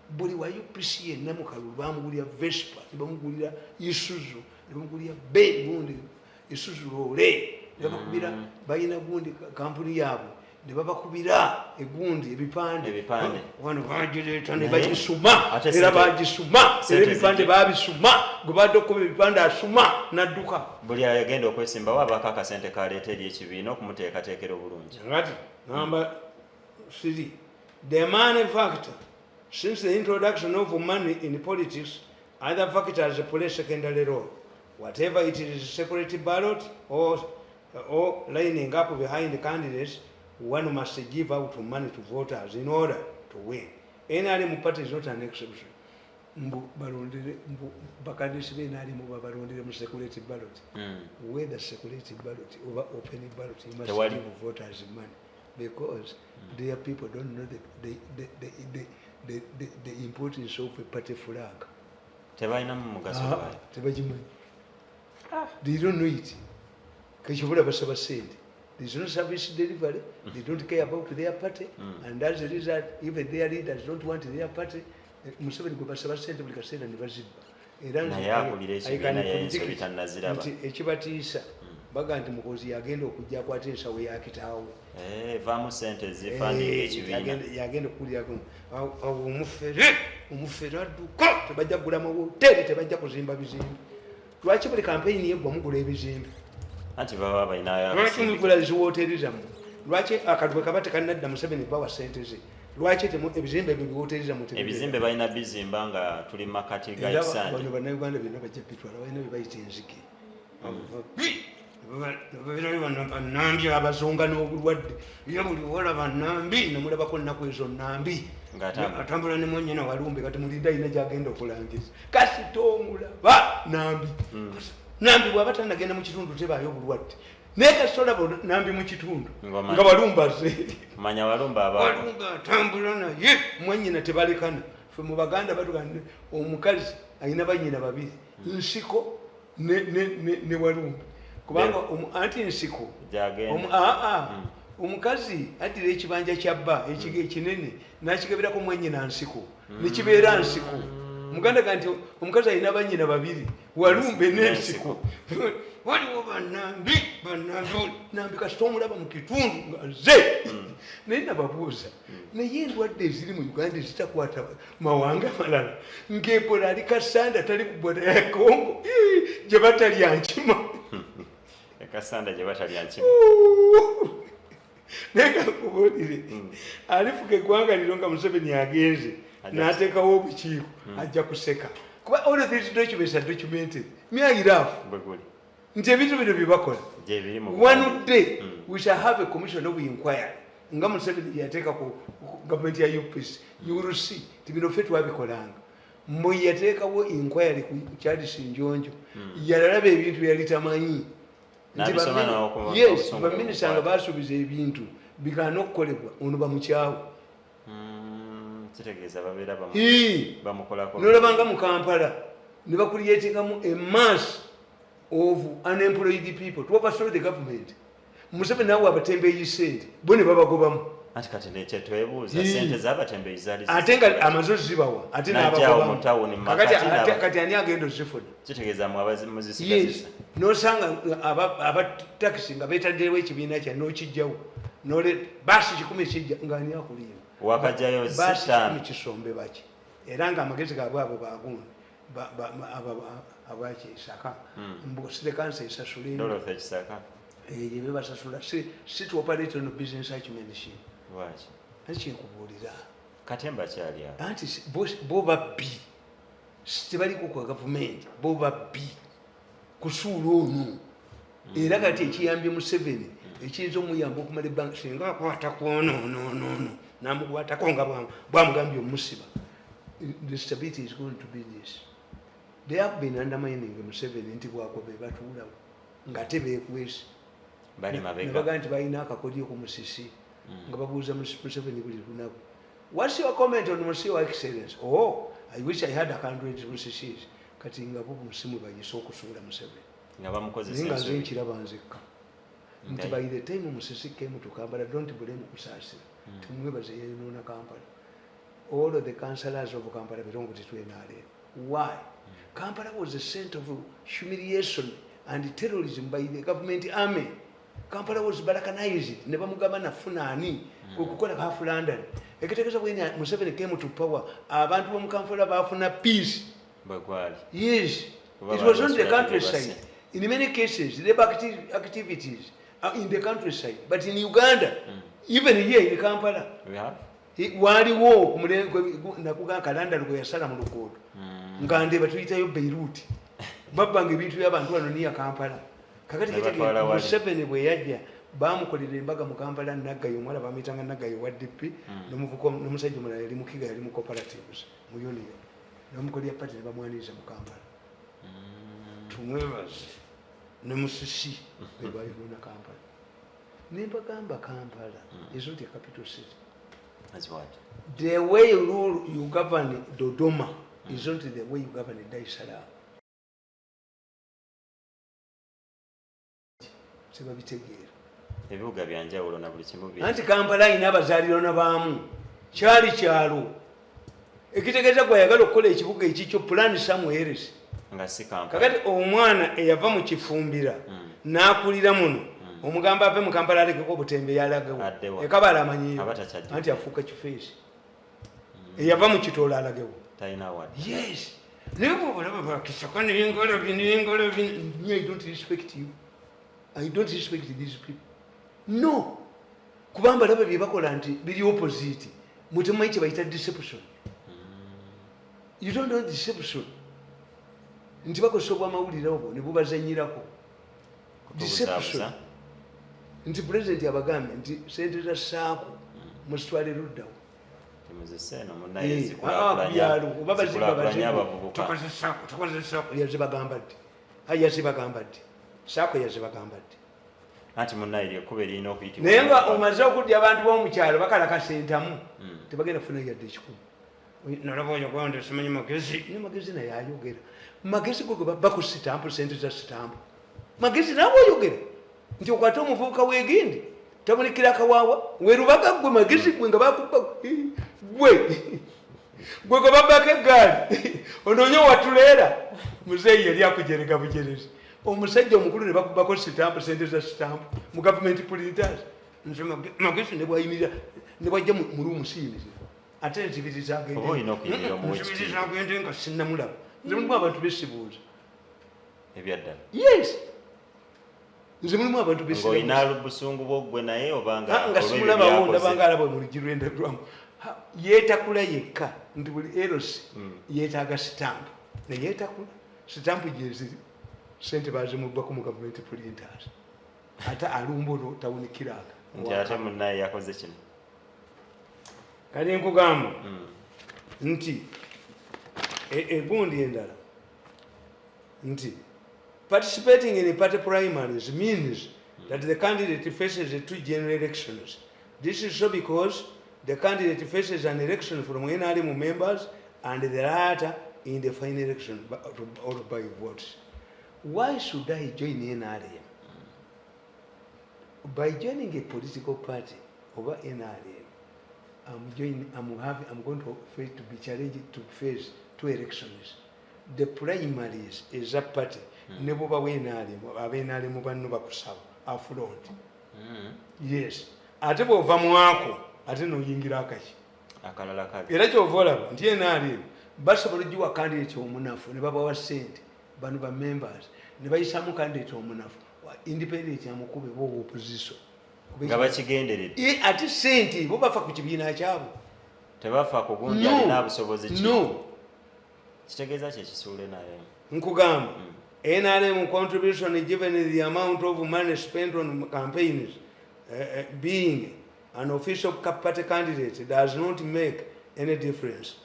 Buli wa UPC yenna mu kalulu bamugulira Vespa, ne bamugulira Isuzu, ne bamugulira gundi Isuzu Lole, ne bakubira balina gundi kampuni yaabwe, ne babakubira egundi ebipande. Wano bagireeta ne bagisuma, era bagisuma, era ebipande babisuma, gwe badde okuba ebipande asuma n'adduka. Buli ayagenda okwesimbawo abaako akasente kaleeta eri ekibiina okumuteekateekera obulungi. Right. Number 3, the money factor. Since the introduction of money in politics, other factors play secondary role. Whatever it is, security ballot or lining up behind the candidates, one must give out money to voters in order to win. Any party is not an exception. Security ballot. Whether security ballot over open ballot, you must give voters money because their people don't know the importance of a party flag. They don't know it. There's no service delivery. They don't care about their party, and as a result, even their leaders don't want their party. Museveni gwe basaba ssente buli kaseera ne bazibba. Era ekibatiisa baga nti mukozi yagenda okujja akwata ensawo ya kitaawo. Vaamu ssente zifandika ekibiina. Yagenda okuliako omufere adduka tebajja kugula mahoteri, tebajja kuzimba bizimbe. Lwaki buli kampeyini yeggwa mugula ebizimbe? Anti baba balina lwaki mugula ziwoteri zammwe? Lwaki akatwe kaba tekanadda Museveni bawa ssente ze? Lwaki ebizimbe ebyo biwoteri zammwe? Ebizimbe balina bizimba nga tuli makati ga kisanja. Bano bannayuganda byonna bajja bitwala, balina bye bayita enzige. Bannambi abazonga n'obulwadde. Era buli olaba nnambi nemulabako nnaku ezo nnambi. Atambula ne mwennyina walumbe kati mulinda alina gy'agenda okulangiza. Kasita omulaba nnambi. Nambi bw'aba tannagenda mu kitundu tebaayo obulwadde. Naye kasita olaba nambi mu kitundu nga walumba ze. Manya walumba aba. Walumba atambula naye mwennyina tebalekana. Ffe mu Baganda batugamba omukazi alina bannyina babiri, nsiko ne walumba. Kubanga anti nsiko omukazi addira ekibanja kya bba ekinene n'akigabirako mwennyina nsiko nekibeera nsiko. Muganda ga nti omukazi alina bannyina babiri, walumbe n'ensiko. Waliwo bannambi kasita omulaba mu kitundu nga nze. Naye nababuuza, naye endwadde eziri mu Uganda ezitakwata mawanga malala ng'Ebola ali Kasanda tali ku bboda ya Congo gye batalya nkima. Kasanda gye batalya nkima. Naye kakubuulire alifuka eggwanga lino nga Museveni agenze n'ateekawo obukiiko ajja kuseka. Kuba all of these documents are documented. Myayiraafu nti ebintu bino bye bakola. One day we shall have a commission of inquiry. Nga Museveni yateeka ku gavumenti ya UPC. You will see ti bino ffe twabikolanga. Mwe yateekawo inquiry ku Charles Njonjo. Yalaba ebintu yali tamanyi. Yes, baminisita nga basuubiza ebintu bikaana okukolebwa ono bamukyawo. Nolabanga mu Kampala ne bakuliyeteekamu a mass of unemployed people to overthrow the government. Museveni naawe abatembeeyi ssente bo ne babagobamu. Ati kati nekyetuwebuuza ssente z'abatembeeyi zaali ate nga amazozi zibawa ate n'abagobamu. Kati ani agenda ozifuna? Kitegeeza mu abazimuzisigazisa. N'osanga abatakisi nga beetadderewo ekibiina kya n'okijjawo baasi 10 kijja ng'ani akuliyo. Wakajjayo baasi kisombe baki era ng'amagezi gaabwe abo bagundi abaki Isaka mbusire kansa esasule Dorothy Kisaka ye bebasasula si to operate on business acumentation. Lwaki? Ekikubuulira Katemba kyali awo anti bo babbi tebaliko kwa gavumenti bo babbi kusuula ono era kati ekiyambye Museveni ekiyinza omuyamba okumala ebbanga singa akwatako ono namukwatako nga bwamugambye omusiba. The stability is going to be this. they have been undermining Museveni nti bwako be batuulawo nga tebeekwese ne bagaa nti balina akakodyo ku Musisi nga babuuza Museveni buli lunaku. What's your comment on Musisi Excellence? Oh, I wish I had 100 Musisis. Kati nga bo musimu bayise okusuula Museveni nga bamukozesa nga nze nkiraba nzekka nti by the time Musisi came to Kampala, don't blame Kusaasira tumwebaze yeyonoona Kampala. All of the councillors of Kampala belong to NRM. Why? Kampala was a center of humiliation and terrorism by the government army. Kampala was balkanized. Never mugabana funani kukola half London. Ekitegeeza when Museveni came to power, abantu mu Kampala bafuna peace. Yes. It was on the countryside. In many cases, labor activities are in the countryside. But in Uganda, even here in Kampala, we have waliwo nakuga kalanda lwe yasala mu lukodo ngande batuyitayo Beirut babbanga ebintu by'abantu bano niya Kampala. Kakati kitege Museveni bwe yajja bamukolera embaga mu Kampala Naggayo omwala bamitanga Naggayo wa DP n'omusajja omulala yali mukiga yali mu cooperatives mu union n'omukolera party ne bamwaniriza mu Kampala. Tumwebaze ne Musisi be bayiona Kampala ne mbagamba Kampala is not a capital city. As what? The way you govern Dodoma is not the way you govern Dar es Salaam. Sebabitegeera. Ebibuga byanjawulo na buli kimu bya. Anti Kampala ina abazaaliro n'abaamu. Kyali kyalo. Ekitegeeza gwe ayagala okukola ekibuga ekikyo plan somewhere else. Nga si Kampala. Kakati omwana eyava mu kifumbira n'akulira muno. Omugamba ave mu Kampala alekeko obutembe yalagawo. Ekabala amanyiiro. Anti afuuka kifeesi. Eyava mu kitoola alagawo. Talina wadde. Yes. Naye bw'olaba bakisaka n'engolobi. I don't respect you. I don't respect these people. No. Kubanga laba bye bakola nti biri opposite. Mutemanyi kye bayita deception. You don't know deception. Nti bakozesa obwamawulire obwo ne bubazanyirako. Deception. Nti president abagambye nti sente za saako musitwale luddawo. Temuziseno munaye zikulakulanya abavubuka. Tukozesa yazibagamba ddi. Yazibagamba ddi. Saako yazibagamba ddi. Anti munaye lyekuba erina okuyitibwa. Naye nga omaze okudya abantu b'omukyalo bakalaka sentamu tebagenda kufuna yadde ekikumi. Nalaba oyogera nti simanyi magezi. Ne magezi naye ayogera. Magezi go baba ku sitampu sente za sitampu. Magezi nabo oyogera. Nti okwata omuvubuka w'egindi tamulikira akawaawa werubaga gwe magezi gwe nga bakuba gwe gwe babaka eggaali onoonya watuleera muzeeyi yali akujereka bujerezi. Omusajja omukulu ne bakubako sitampu sente za sitampu mu gavumenti printers. Nti magezi ne bwayimirira ne bwajja mu luumusiiniriza ate enzibiriza agende nga sinnamulaba. Nze mulimu abantu besibuuza ebyaddala. Yes. Nze mulimu abantu besibuuza. Ng'olina busungu bw'ogwe naye obanga nga simulabawo ndabanga alaba mu lugirwenda lwamu. Yeetakula yekka nti buli erosi yeetaaga sitampu. Ne yeetakula sitampu gyeziri sente bazimubbako mu gavumenti printers. Ate alumbulo tawunikiraga. Nti ate munnaye yakoze kino. Kali nkugamba nti egundi endala nti participating in party primaries means that the candidate faces two general elections. This is so because the candidate faces an election from NRM members and the latter in the final election or by votes. Why should I join NRM? By joining a political party over NRM, I'm going to be challenged to face two elections. The primaries is a party. Never NRM banno bakusaba affront. Yes. Ate bw'ova mu ako ate n'oyingira akaki. Akalala kabi. Era ky'ova olaba nti NRM basobola okugiwa candidate omunafu ne babawa ssente bano ba members ne bayisamu candidate omunafu independent amukube bo opposition. Nga bakigenderedde. Ate ssente bo bafa ku kibiina kyabo. Tebafa ku gundi alina busobozi ki. No. Kitegeeza kye kisuule naye. Nkugamba. NRM contribution given the amount of money spent on campaigns being an official party candidate does not make any difference.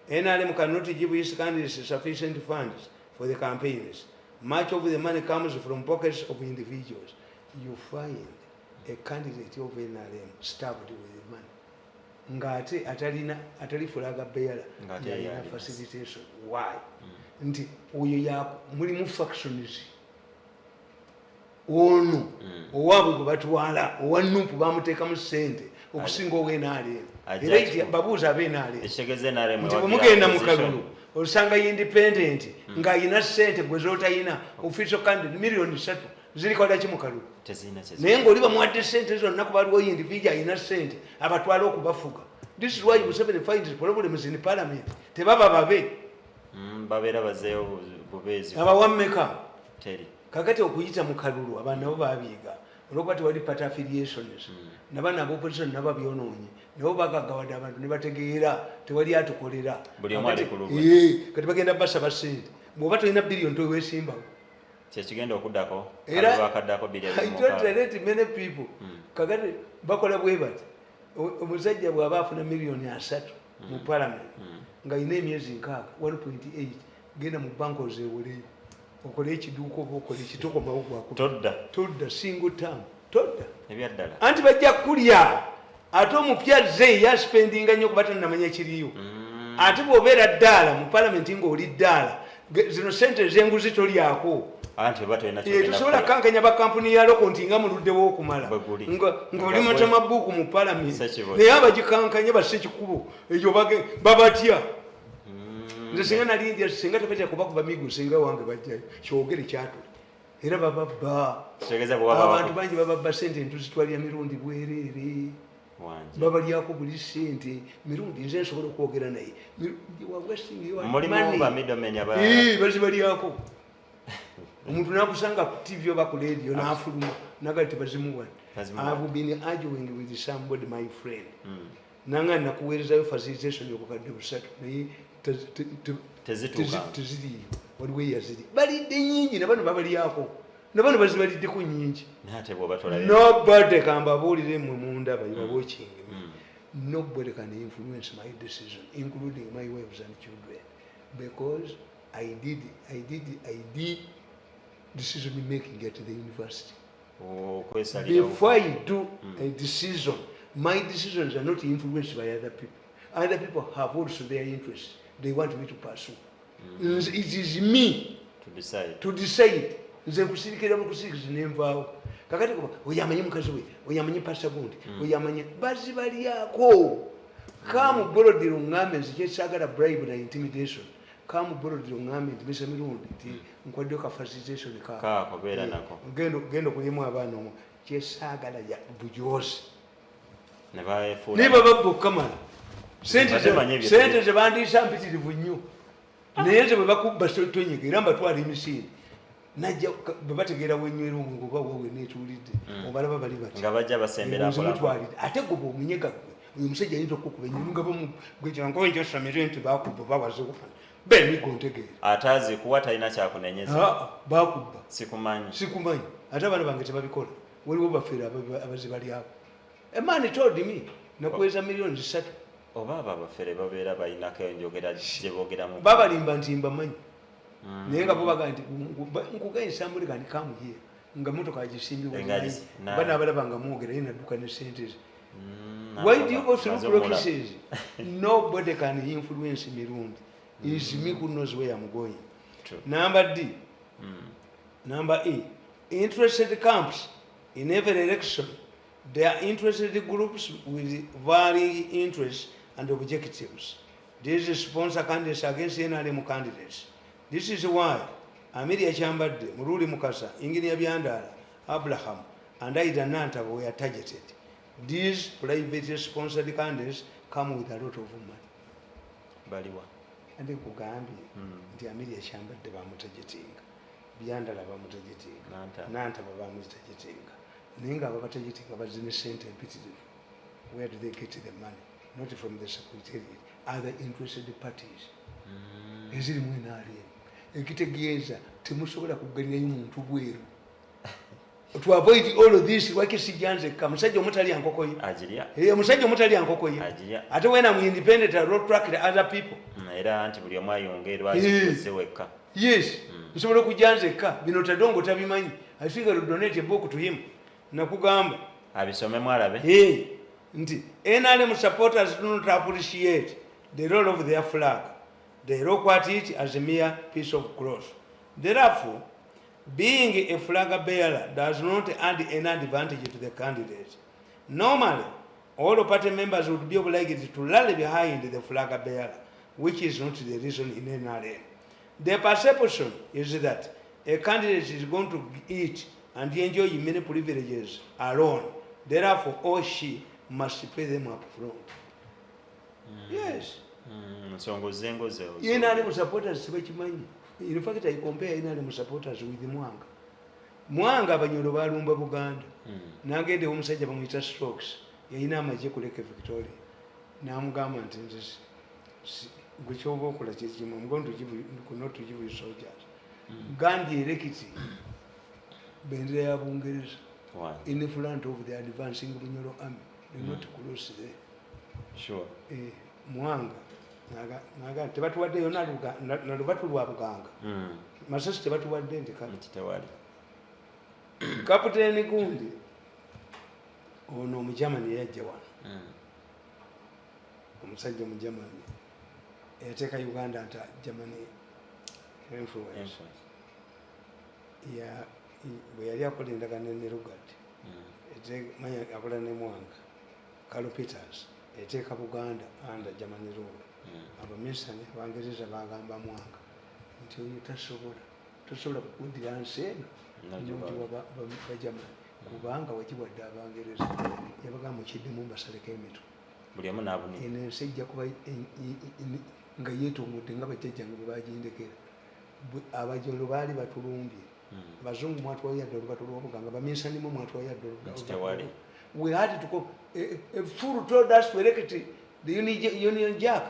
NRM cannot give its candidates sufficient funds for the campaigns. Much of the money comes from pockets of individuals. You find a candidate of NRM stabbed with money. Ngate atali fulaga bearer yalina facilitation. Why? Nti oyo ya mulimu factions. Ono owabwe gwe batwala owanupu bamuteeka mu ssente okusinga ow'NRM. Era babuuza ab'NRM nti bwe mugenda mu kalulu osanga independent ng'ayina ssente gwe z'otayina official candidate million 3 zirikola ki mu kalulu. Naye ng'oli bamuwadde ssente zonna kuba aliwo individual ayina ssente abatwala okubafuga. This is why Museveni finds problems in parliament. Tebaba babe babeera bazeewo bubeezi abawammeka kakati okuyita mu kalulu abantu nabo baabiyiga olwokuba tewali party affiliations nabana ab'opposition nabo byonoonye nabo bagaggawadde abantu ne bategeera tewali atukolera kati bagenda basaba ssente bw'oba tolina billion toweesimbawo kyekigenda okuddako akaddako many people kakati bakola bwe bati omusajja bw'aba afuna miliyoni 3 mu parliament ng'ayina emyezi 6 1.8 genda mu banka ozeewoleyo okole ekiduuka oba okole ekitokomawo gwakutodda single term todda ebyaddala anti bajja kulya ate omupya ze yaspendinga nnyo kuba tannamanya ekiriyo ate bw'obeera ddaala mu palamenti ng'oli ddaala zino sente z'enguzi tolyako tosobola kankanya bakampuni ya loko nti nga muluddewo okumala ng'oli matamabuuku mu palamenti naye abagikankanya basse ekikubo ekyo babatya. Nze singa nali India singa tepetya kubakuba migu singa wange bajjayo kyogere kyatule era bababba abantu bangi bababba sente ntuzitwalira Mirundi bwereere babalyako buli sente Mirundi nze nsobola okwogera naye bazibalyako omuntu nakusanga ku TV oba ku radio n'afuluma nagali tebazimuwa. I've been arguing with somebody my friend nanga nakuweerezayo facilitation yokukadde busatu naye teziriyo waliwo eyaziri balidde nyingi nabano babalyako nabano bazibaliddeko nyingi nobody kambabuulire mmwe munda bayibabokinge nobody can influence my decision including my wives and children because I did decision making at the university. Before I do a decision, my decisions are not influenced by other people. Other people have also their interests they want me to pursue. It is me to decide. Nze nkusirikira mu kusirikiza nenvaawo kakati kuba oyamanyi mukazi we oyamanyi pasta gundi oyamanyi bazibalyako kamubolodero ngambe nze kyesaagala bribe na intimidation kamubolodero ngambe nti Mr. Mirundi nti nkwaddeyo ka facilitation kaako beera nako genda okulimu abaana omwo kyesaagala ya bujozi ne bababbukamala sente zebandiisa mpitirivu nnyo naye ze bwe bakubba tonyiga era mbatwala emisinde najja bwe bategeera wenywera omwenge oba wawe neetuulidde obalaba bali batmutwalire ate gwe bwomunyega gwe oyo omusajja ayinza okukuba enyonyi nga bamugwejankoenjosomere nti bakubba bawazeku bemigo ntegeera ate azikuwa talina kyakunenyeza bakubba sikumanyi ate abaana bange tebabikola waliwo bafeera abazibalyako emani told me nakuweza miliyoni 3 oba abafere babeera balinako enjogera gyeboogeramu babalimba nti mbamanyi naye nga bobaga nti nkugensambule kandi kamuye nga motoka agisimbibwa bana abalaba nga mwogera yenadduka ne sente ze. Why do you go through processes? Nobody can influence Mirundi. It's me who knows where I'm going. True. Number D. Number E. Interested camps in every election. They are interested groups with varying interests and objectives. These sponsor candidates against NRM candidates. This is why Amiria Chambade, Muruli Mukasa, Engineer Biandara, Abraham, and Aida Nanta were targeted. These private sponsored candidates come with a lot of money. Baliwa. And they Kugambi, the Amiria Chambade Bamutajiting, Biandara Bamutajiting, Nanta Bamutajiting. Ninga babatajiti abazine sente empitirivu. Where do they get the money? Not from the secretariat. Other interested parties. Eziri mwinali. Ekitegeeza temusobola kugalirayo muntu bweru. To avoid all of this wakisijanze kamusajja omutali ankoko yi. Ajiria. Musajja omutali ankoko yi. Ajiria. Ate when I'm independent I road track the other people. Era anti buli omwe ayongerwa azikuze wekka. Yes. Nsobola okujanzeka bino tadongo tabimanyi. I think I will donate a book to him. Nakugamba. Abisome mwalabe. Nti NRM supporters do not appreciate the role of their flag. They look at it as a mere piece of cloth. Therefore, being a flag bearer does not add any advantage to the candidate. Normally, all party members would be obliged to rally behind the flag bearer, which is not the reason in NRM. The perception is that a candidate is going to eat and enjoy many privileges alone. Therefore, or she must pay them up front. Yes. NRM supporters sibachimanyi. In fact, I compare NRM supporters with Mwanga. Mwanga abanyolo balumba Buganda. Nagende omusajja bamuyita Strokes. Yalina amagye kuleka Victoria. Namugamba nti gwe kyoba okola kyekimu. I'm going to give you, not to give you soldiers. Gandhi elected bendera ya Bungereza in front of the advancing Bunyoro army. They're not close there. Sure. Mwanga naga tebatuwadde yonna nalubatu lwa Buganga. Masasi tebatuwadde nti tewali. Kapiteni Gundi ono Omujamani yajja wano. Omusajja Omujamani yateeka Uganda nti Germany influence. Bwe yali akola endagaano ne Lugard manya akola ne Mwanga Carlo Peters eteeka Buganda under Germany rule. Abaminsani Abangereza bagamba Mwanga nti oyo tosobola kukundira nsi eno Bajamani kubanga wakiwadde Abangereza yabagamba mukiddemu mbasaleko emitwe. Buli omu n'abunira. Eno ensi ejja kuba nga yeetongodde nga bajjajjange bwe bagindekera. Abajolo baali batulumbye. Abazungu mwatwayadde olubatu lw'Obuganga, baminsanimu mwatwayadde olubatu. We had to come. A fool told us to elect the Union Jack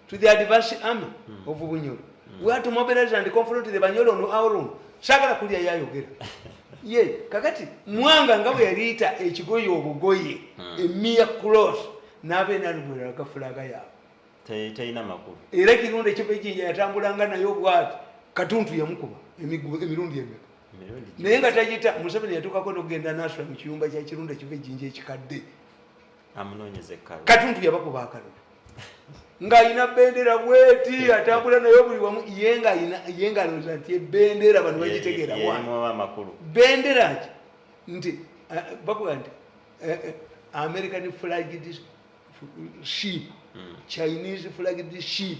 to the advanced army of Bunyoro. We had to mobilize and confront the Banyoro on our own. Sagala kulya yayogera. Ye, kakati Mwanga nga bwe yaliita ekigoye obugoye, a mere cloth, n'abe n'alugula agafulaga yaabwe. Teyina makulu. Era Kirunda Ekibejjinja yatambulanga nayo bw'ati Katuntu yamukuba emirundi emeka. Naye nga tagita Museveni yatuukako n'okugenda n'asula mu kiyumba kya Kirunda Ekibejjinja ekikadde. Amunoonyeza ekkalo. Katuntu yabakuba akalulu. Ng'ayina bendera bweti atambula nayo buli wamu ye ng'alowooza nti ebendera bano bagitegeera wa. Bendera ki nti bakuba nti American flagged ship, Chinese flagged ship.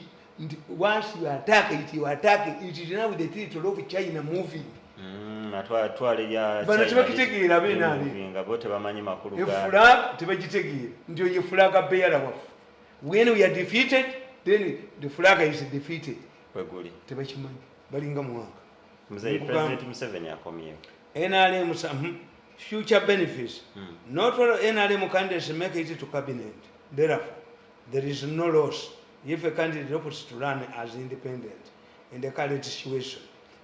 Once you attack it, it is now with the title of China moving. Bano tebakitegeera benaali. Flag tebagitegeera nti oyo flag bearer waffe. When we are defeated, then the flag is defeated. Tebakimanyi balinga Mwanga. President Museveni akomyewo. NRM future benefits. Not all NRM candidates make it to cabinet. Therefore, there is no loss if a candidate opts to run as independent in the current situation.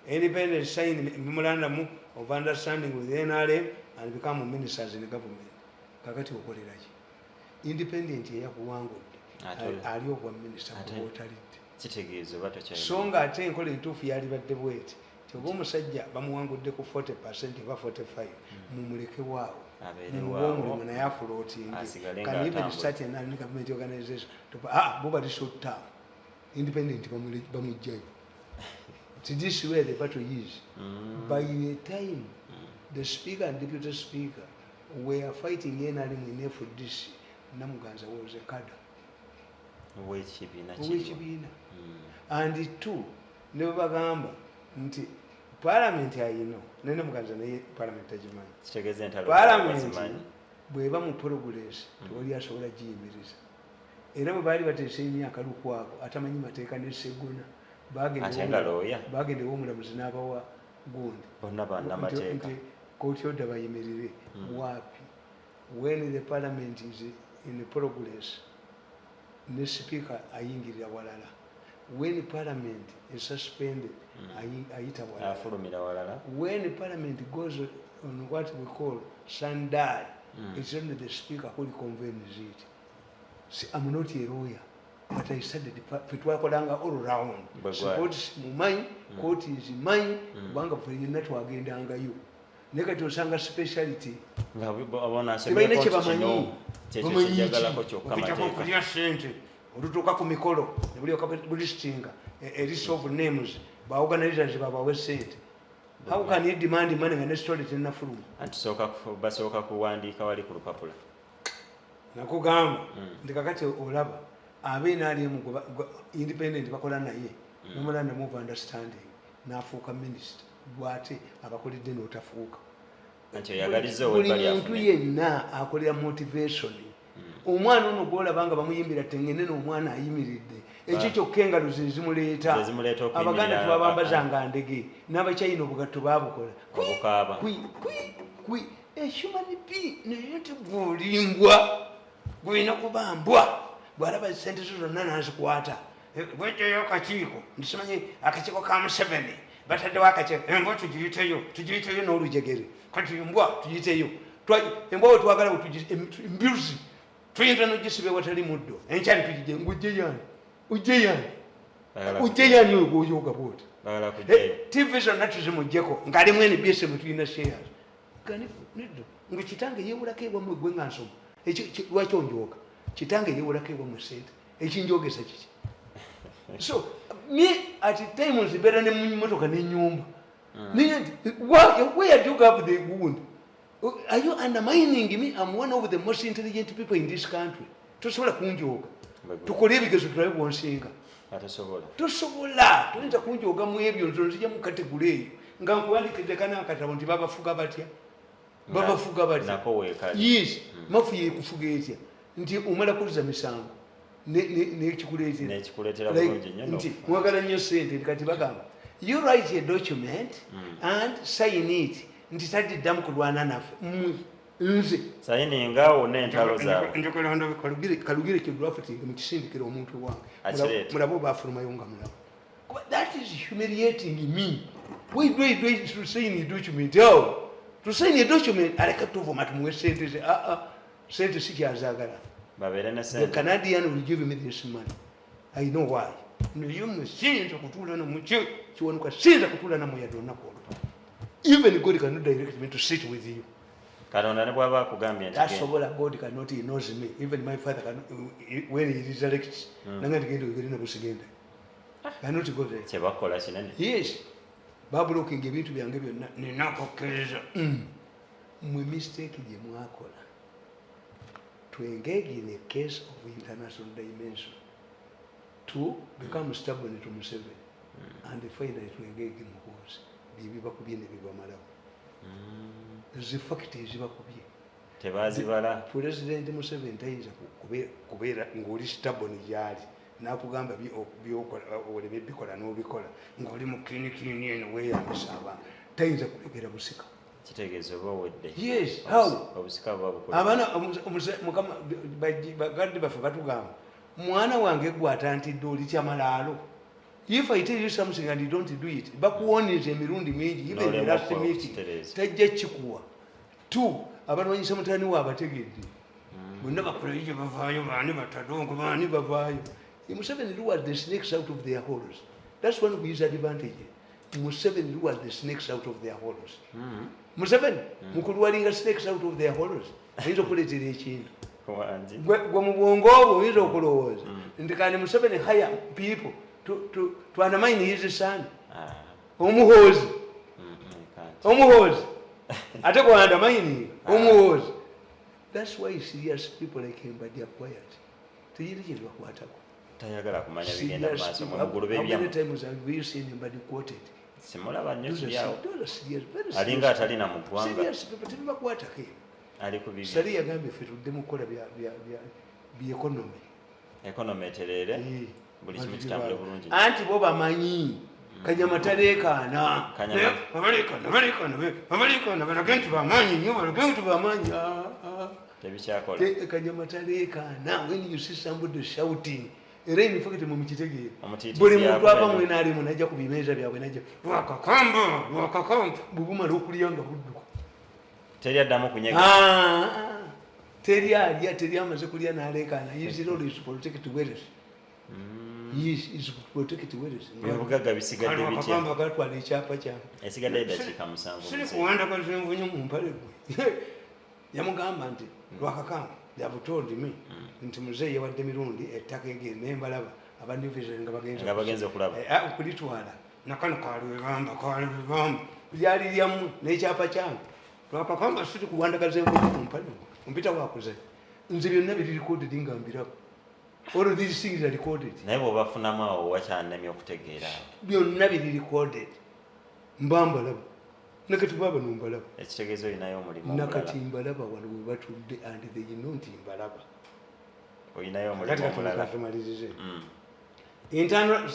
Independent sign a memorandum of understanding with the NRM and become ministers in the government. Kakati okoleraji. Independent yakuwangudde. Ali ogwa minister bw'otalidde. Kitegeeza oba tokyalina. So nga ate enkola entuufu yalibadde bweti. Oba omusajja bamuwangudde ku 40% oba 45 mumulekeo awo. Omulimu naye afulootinge. Can even start an government organization. Bo bali short term. Independent bamugjayo. This is where the battle is. By the time the speaker and deputy speaker were fighting NRM in FDC, Namuganza was a cadre. Owekibiina. And two, ne bagamba nti parliament ayino nene Muganza naye parliament agimanyi. Parliament bweba mu progress tewali asobola giyimiriza. Era bwe baali bateesa emyaka lukwako atamanyi mateeka ne Segona bagende w'omulamuzi n'abawa gundi. Bonna bannamateeka. Kooti odda bayimirire waapi. When the parliament is in progress, the speaker ayingirira walala. When parliament is suspended, ayita walala. When parliament goes on what we call sundial, it's only the speaker who convenes it. See, I'm not a lawyer. but I studied fetwakolanga all round sports mumanyi court is mine kubanga fulina twagendangayo naye kati osanga speciality tebalina kyebamanyi kulya sente olutuuka ku mikolo buli sitinga a list of names baorganizers babawe sente. How can you demand money when it's story in Nafuru? And basooka kuwandiika wali ku lupapula nakugamba ndikakati olaba abeena ali independent bakola naye memorandum of understanding n'afuuka minister bw'ate abakoledde n'otafuuka anti oyagaliza buli muntu yenna akolera motivation. Omwana ono gwolabanga bamuyimbira tengene n'omwana ayimiridde ekyo kyokka engalo ze zimuleeta abaganda twabambazanga ndege n'abacyayina obugatto baabukola kwi human being naye tebwolimbwa gwina kubambwa bw'alaba sente zo zonna n'azikwata bwejjayo akakiiko ndisimanye akakiiko ka Museveni bataddewo akakiiko embwa tugiyiteyo n'olujegere kati embwa tugiyiteyo embwa we twagala embuzi tuyinza n'ogisiba ewatali muddo enkyali tugije ujje yani oyo gwoyoga bwoti TV zonna tuzimuggyeko ng'alimu NBS mwe tulina shares nga kitange yeewulako ewamwe gwe nga nsoma lwaki onjooga kitange yeewulako ewamwe sente ekinjogesa kiki so me at times better ne mmotoka n'ennyumba naye nti where do you have the wound? Are you undermining me? I'm one of the most intelligent people in this country. Tosobola kunjooga tukole ebigezo tulabe bwonsinga tosobola toyinza kunjooga mu ebyo nzija mu kategule eyo nga nkuwandikidde kanakatabo nti babafuga batya yes mafu yekufuga etya nti omala kuliza misango nekikuleetera nti mwagala nnyo sente kati bagamba you write a document and sign it nti tadiddamu kulwana naffe nze sayiningawo n'entalo zaabwe kalugire kyedrafting mu kisindikiro omuntu wange mulabe baafulumayo nga mulaba. That is humiliating me. Wait to sign a document. Oh, to sign a document aleka tuvuma tumuwe sente ze sente sikyazagala. The Canadian will give me this money. I know why. Niyo musinza kutula na mucho kiwanuka sinza kutula na moya donna ko. Even God cannot direct me to sit with you. Katonda ne bwaba kugambye nti that's all God cannot, he knows me. Even my father can, when he resurrects nanga ndigenda ogenda busigenda. Cannot go there. Kyebakola kinene. Yes. Babulookinga ebintu byange byonna ninakukkiriza. Mwe mistake gye mwakola. To engage in a case of international dimension. To become stubborn to Museveni. And finally to engage in wars. Bibakubye ne bibamalawo. The fact is bakubye. Tebazibala. President Museveni tayinza kubeera ng'oli stubborn gyali. Nakugamba bikola n'obikola ng'oli mu clinic eno weeyambisa abantu tayinza kulegera busika. Kitegeeza oba owedde. Yes, how? Obusika bwabukola. Abaana mukama bagadde baffe batugamba mwana wange gwatantidde oli kyamalaalo. If I tell you something and you don't do it, bakuwoniza emirundi mingi even the last meeting tajja kikuwa. Two, abalwanyisa mutani wa abategedde. Bonna bakola gye bavaayo baani batadongo baani bavaayo. Museveni lured the snakes out of their holes. That's one of his advantage. Museveni lured the snakes out of their holes. Museveni mukulwalinga snakes out of their holes. Ayinza okuleetera ekintu. Gwe mu bwongo obwo oyinza okulowooza nti kandi Museveni hire people to undermine his son. Omuhoozi. Omuhoozi. Ate kwa undermine omuhoozi. That's why serious people like him but they are quiet. Teyiri kye bakwatako. Tayagala kumanya bigenda maaso mu mugulu b'ebyamu. How many times have you seen him but quoted? Simulaba nnyo kiryawo. Alinga atalina mu ggwanga. Serious people tebakwatako. Ali ku bibyo. Sali yagambye ffe tudde mu kukola bya economy. Economy etereere. Buli kimu kitambule bulungi. Anti bo bamanyi. Kanyama taleekaana. Babalekaana balagenti bamanyi nnyo balagenti bamanyi. Tebikyakola. Kanyama taleekaana. When you see somebody shouting, era inifakite mu mukitegeera. Buli muntu ava mwena ali mu najja ku bimeeza byabwe najja wakakamba bubumala okulyanga budduka. Teri addamu kunyega. Teri amaze kulya n'aleekaana. He is always protect wealth. is protected whereas ebibugaga bisigadde bitya akakamba katwala ekyapa kyange esigadde eddakiika 7 siri kuwanda kazenvu nnyo mu mpale gwe yamugamba nti lwakakamba they have told me nti muzeeyi yawadde Mirundi ettaka egeri nembalaba aba New Vision nga bagenze okulaba okulitwala nakano kaali bibamba lyali lyamu n'ekyapa kyange lwakakamba siri kuwanda kazenvu nnyo mu mpale gwe mpita wakuze nze byonna biri recorded nga mbiraba all of these things are recorded naye bw'obafunamu awo wakyannemye okutegeera byonna biri recorded mbambalaba nakati baba nombalaba ekitegeezo olinayo omulimu nakati mbalaba wano we batudde and they know nti mbalaba olinayo omulimu omulala internal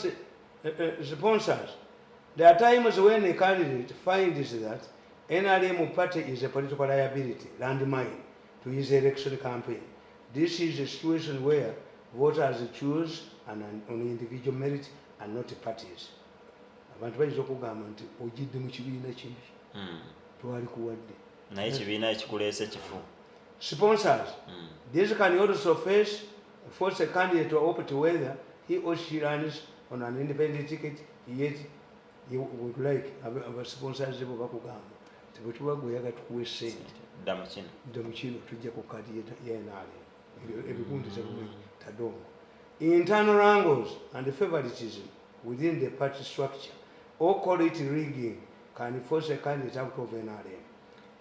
sponsors. There are times when a candidate finds that NRM party is a political liability, landmine, to his election campaign. This is a situation where voters choose on individual merit and not parties. Abantu bayinza okugamba nti ogidde mu kibiina kibi twali kuwadde naye ekibiina ekikuleese kifu. Sponsors. This can also force a candidate to opt whether he or she runs on an independent ticket, yet you would like our sponsors bo bakugamba nti bwe tuba gweyaga tukuwe ssente dda mu kino tujja ku kadi yenale ebigundi zabuwe tadongo. Internal wrangles and favoritism within the party structure, or call it rigging, can force a candidate out of NRM.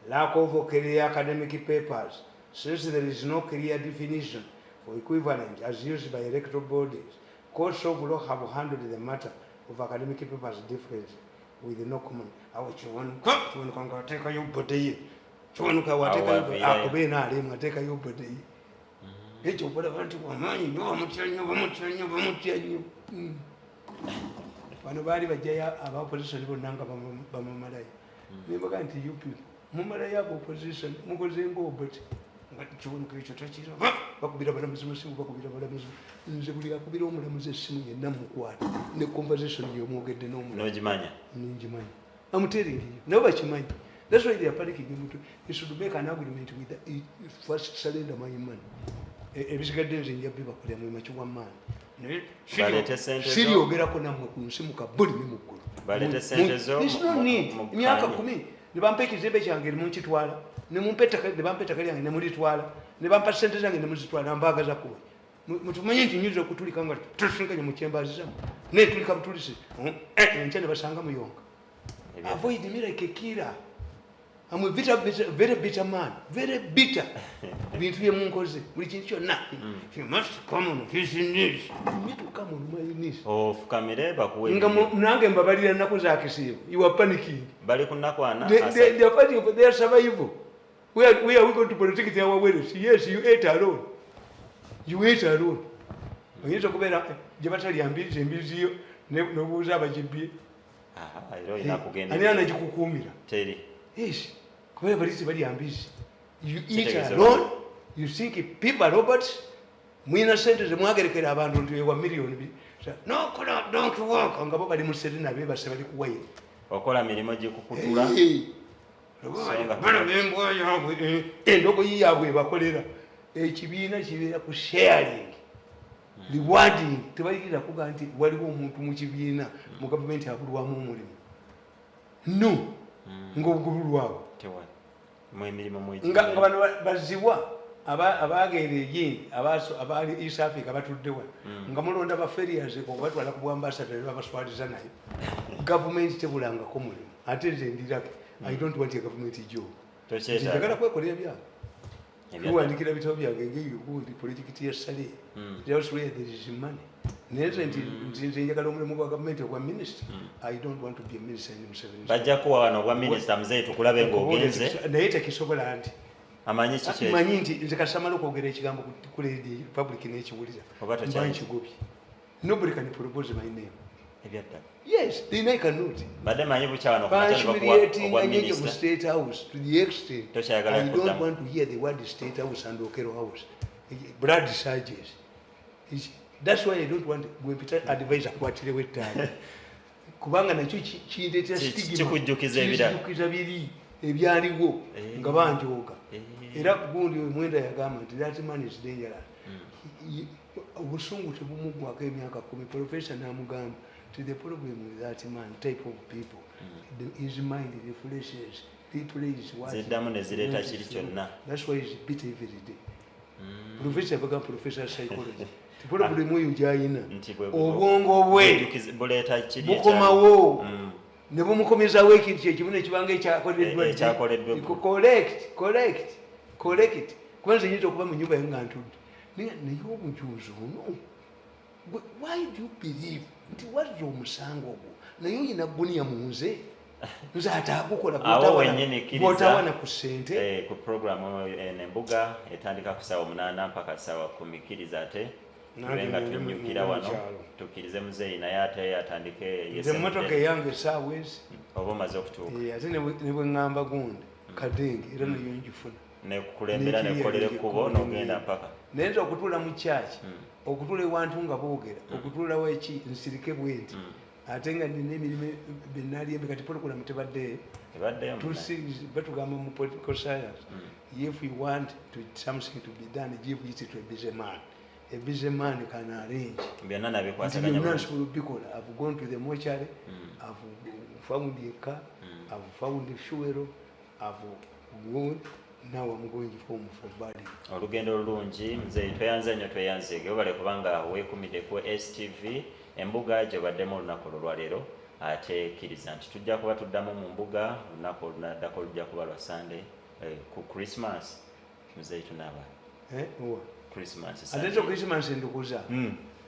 Lack of clear academic papers, since there is no clear definition for equivalent as used by electoral bodies. Courts of law have handled the matter of academic papers differently with no common. Take your body. Ekyo kola bantu wamanyi nyo bamutya nnyo bano baali bajjayo aba opposition bonna nga bamamalayo nembaga nti you people mumalayo aba opposition mukoze ng'oboti nga kibonuka ekyo takiraba bakubira balamuzi musimu bakubira balamuzi nze buli akubira omulamuzi essimu yenna mukwata ne conversation y'omwogedde n'omulamuzi ningimanyi I'm telling you nabo bakimanyi. That's why they are panicking. You should make an agreement with the first surrender my money. Ebisigadde nze njja bibakolera mu makiwa maani. Siri ogerako nammwe ku nsi mukabuli ne muggulu. Balete sente zo. Myaka 10 ne bampa ekizimbe kyange ne munkitwala ne bampa ettaka lyange ne mulitwala ne bampa sente zange ne muzitwala mbaagaza kuwe. Mutumanye nti nyinza okutulika nga tusinkanye mu kyembazi zammwe naye tulika butulisi enkya ne basanga muyonga. Avoid me like a killer. I'm a very bitter man. Very bitter. You must come on his knees. You need to come on my knees. Oh, Kamireba, you are panicking. They are fighting for their survival. Where are we going to protect our weddings? Yes, you ate alone. You ate alone. When you talk about Jabatari and Busy, no goes up a GP. Ani anagikukumira teri yes kubera bali sibali ambizi you eat alone you think people robots mwina sente ze mwagerekera abantu nti wa million bi no kola don't work ngabo bali muserina be basebali kuwaye okola milimo gikukutula bana bembo yabwe endogo yiyabwe bakolera ekibiina kibeera ku sharing rewarding tebalira kuga nti waliwo omuntu mu kibiina mu government abulwamu omulimu no ng'obugulwawo tewa mu emirimu mwegi nga bano baziwa abagenda egindi abali East Africa batuddewa nga mulonda ba ferias okubatwala ku bwambassador babaswaliza naye government tebulangako mulimu ate nze ndirake I don't want a government job njagala kwekolera byange kuwandikira bitabo byange ng'egundi politikiti yasale elsewhere there is money neze nti njagala omulimu gwa gavumenti ogwa minisita I don't want to be a minister in Museveni bajja kuwa wano ogwa minisita muzeeyi tukulabe ng'ogenze naye tekisobola nti amanyi kiki manyi nti nze kasamala okwogera ekigambo ku radio public n'ekiwulira mba nkigobye nobody can propose my name ebyaddala yes they cannot badde manyi bukyawano kumakyalibakuwa minister state house to the extent I don't want to hear the word state house and Okero house blood surges. That's why I don't want to advise kwatirewe ttani kubanga nakyo kindeetera stigma kikujjukiza ebirala ebyaliwo nga banjooga era gundi Mwenda yagamba nti that man is dangerous. Obusungu tebumuggwako emyaka 10. Professor n'amugamba nti the problem with that man type of people his mind refreshes replays what ziddamu ne zireeta kiri kyonna. That's why he's beat every day. Professor baga professor psychology problem oyo gyayina obwongo bwe bukomawo ne bumukomezawo ekintu ekimu ekibanga ekyakoleddwa correct kwanza nyinza okuba mu nyumba nga ntudde naye omujuzi ono why do you believe nti wazza omusango ogwo naye oyina guniya mu nze nze ataagukola bwotawana ku ssente. Ku programu Embuga etandika ku ssaawa 8 mpaka ssaawa 10 kkiriza ate nga tunyukira wano tukkirize muzeeyi naye ate atandike emmotoka eyange essaawa ezi oba omaze okutuuka ate ne bwe ŋŋamba gundi kadenge era nayo njifuna nekukulembera nekolera ekkubo n'ogenda mpaka naye nza okutuula mu kyaki okutuula ewantu nga boogera okutuula weki nsirike bwenti ate nga nina emirimu benaalyembe kati pologulamu tebaddeyo batugamba mu political science if you want something to be done give it to a busy man. A busy man can arrange. Byonna nabikwasaganya bikola. I've gone to the mortuary, I've found a car, I've found the fuel, I've gone. Now I'm going home for body. Olugendo olungi mzee tweyanze nnyo tweyanzege obale kubanga weekumide ku STV Embuga gye baddemu olunaku olwaleero ate kkiriza nti tujja kuba tuddamu mu mbuga olunaku olunaddako lujja kuba lwa Sunday ku Christmas mzee tunaaba Christmas ate Christmas ndukuza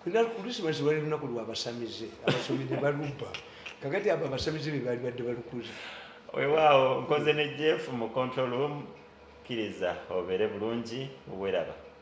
kuna Christmas wali lunaku lwa basamize abasomi ne balubba kakati aba basamize be bali badde balukuza weewaawo nkoze ne Jeff mu control room kkiriza obeere bulungi weraba.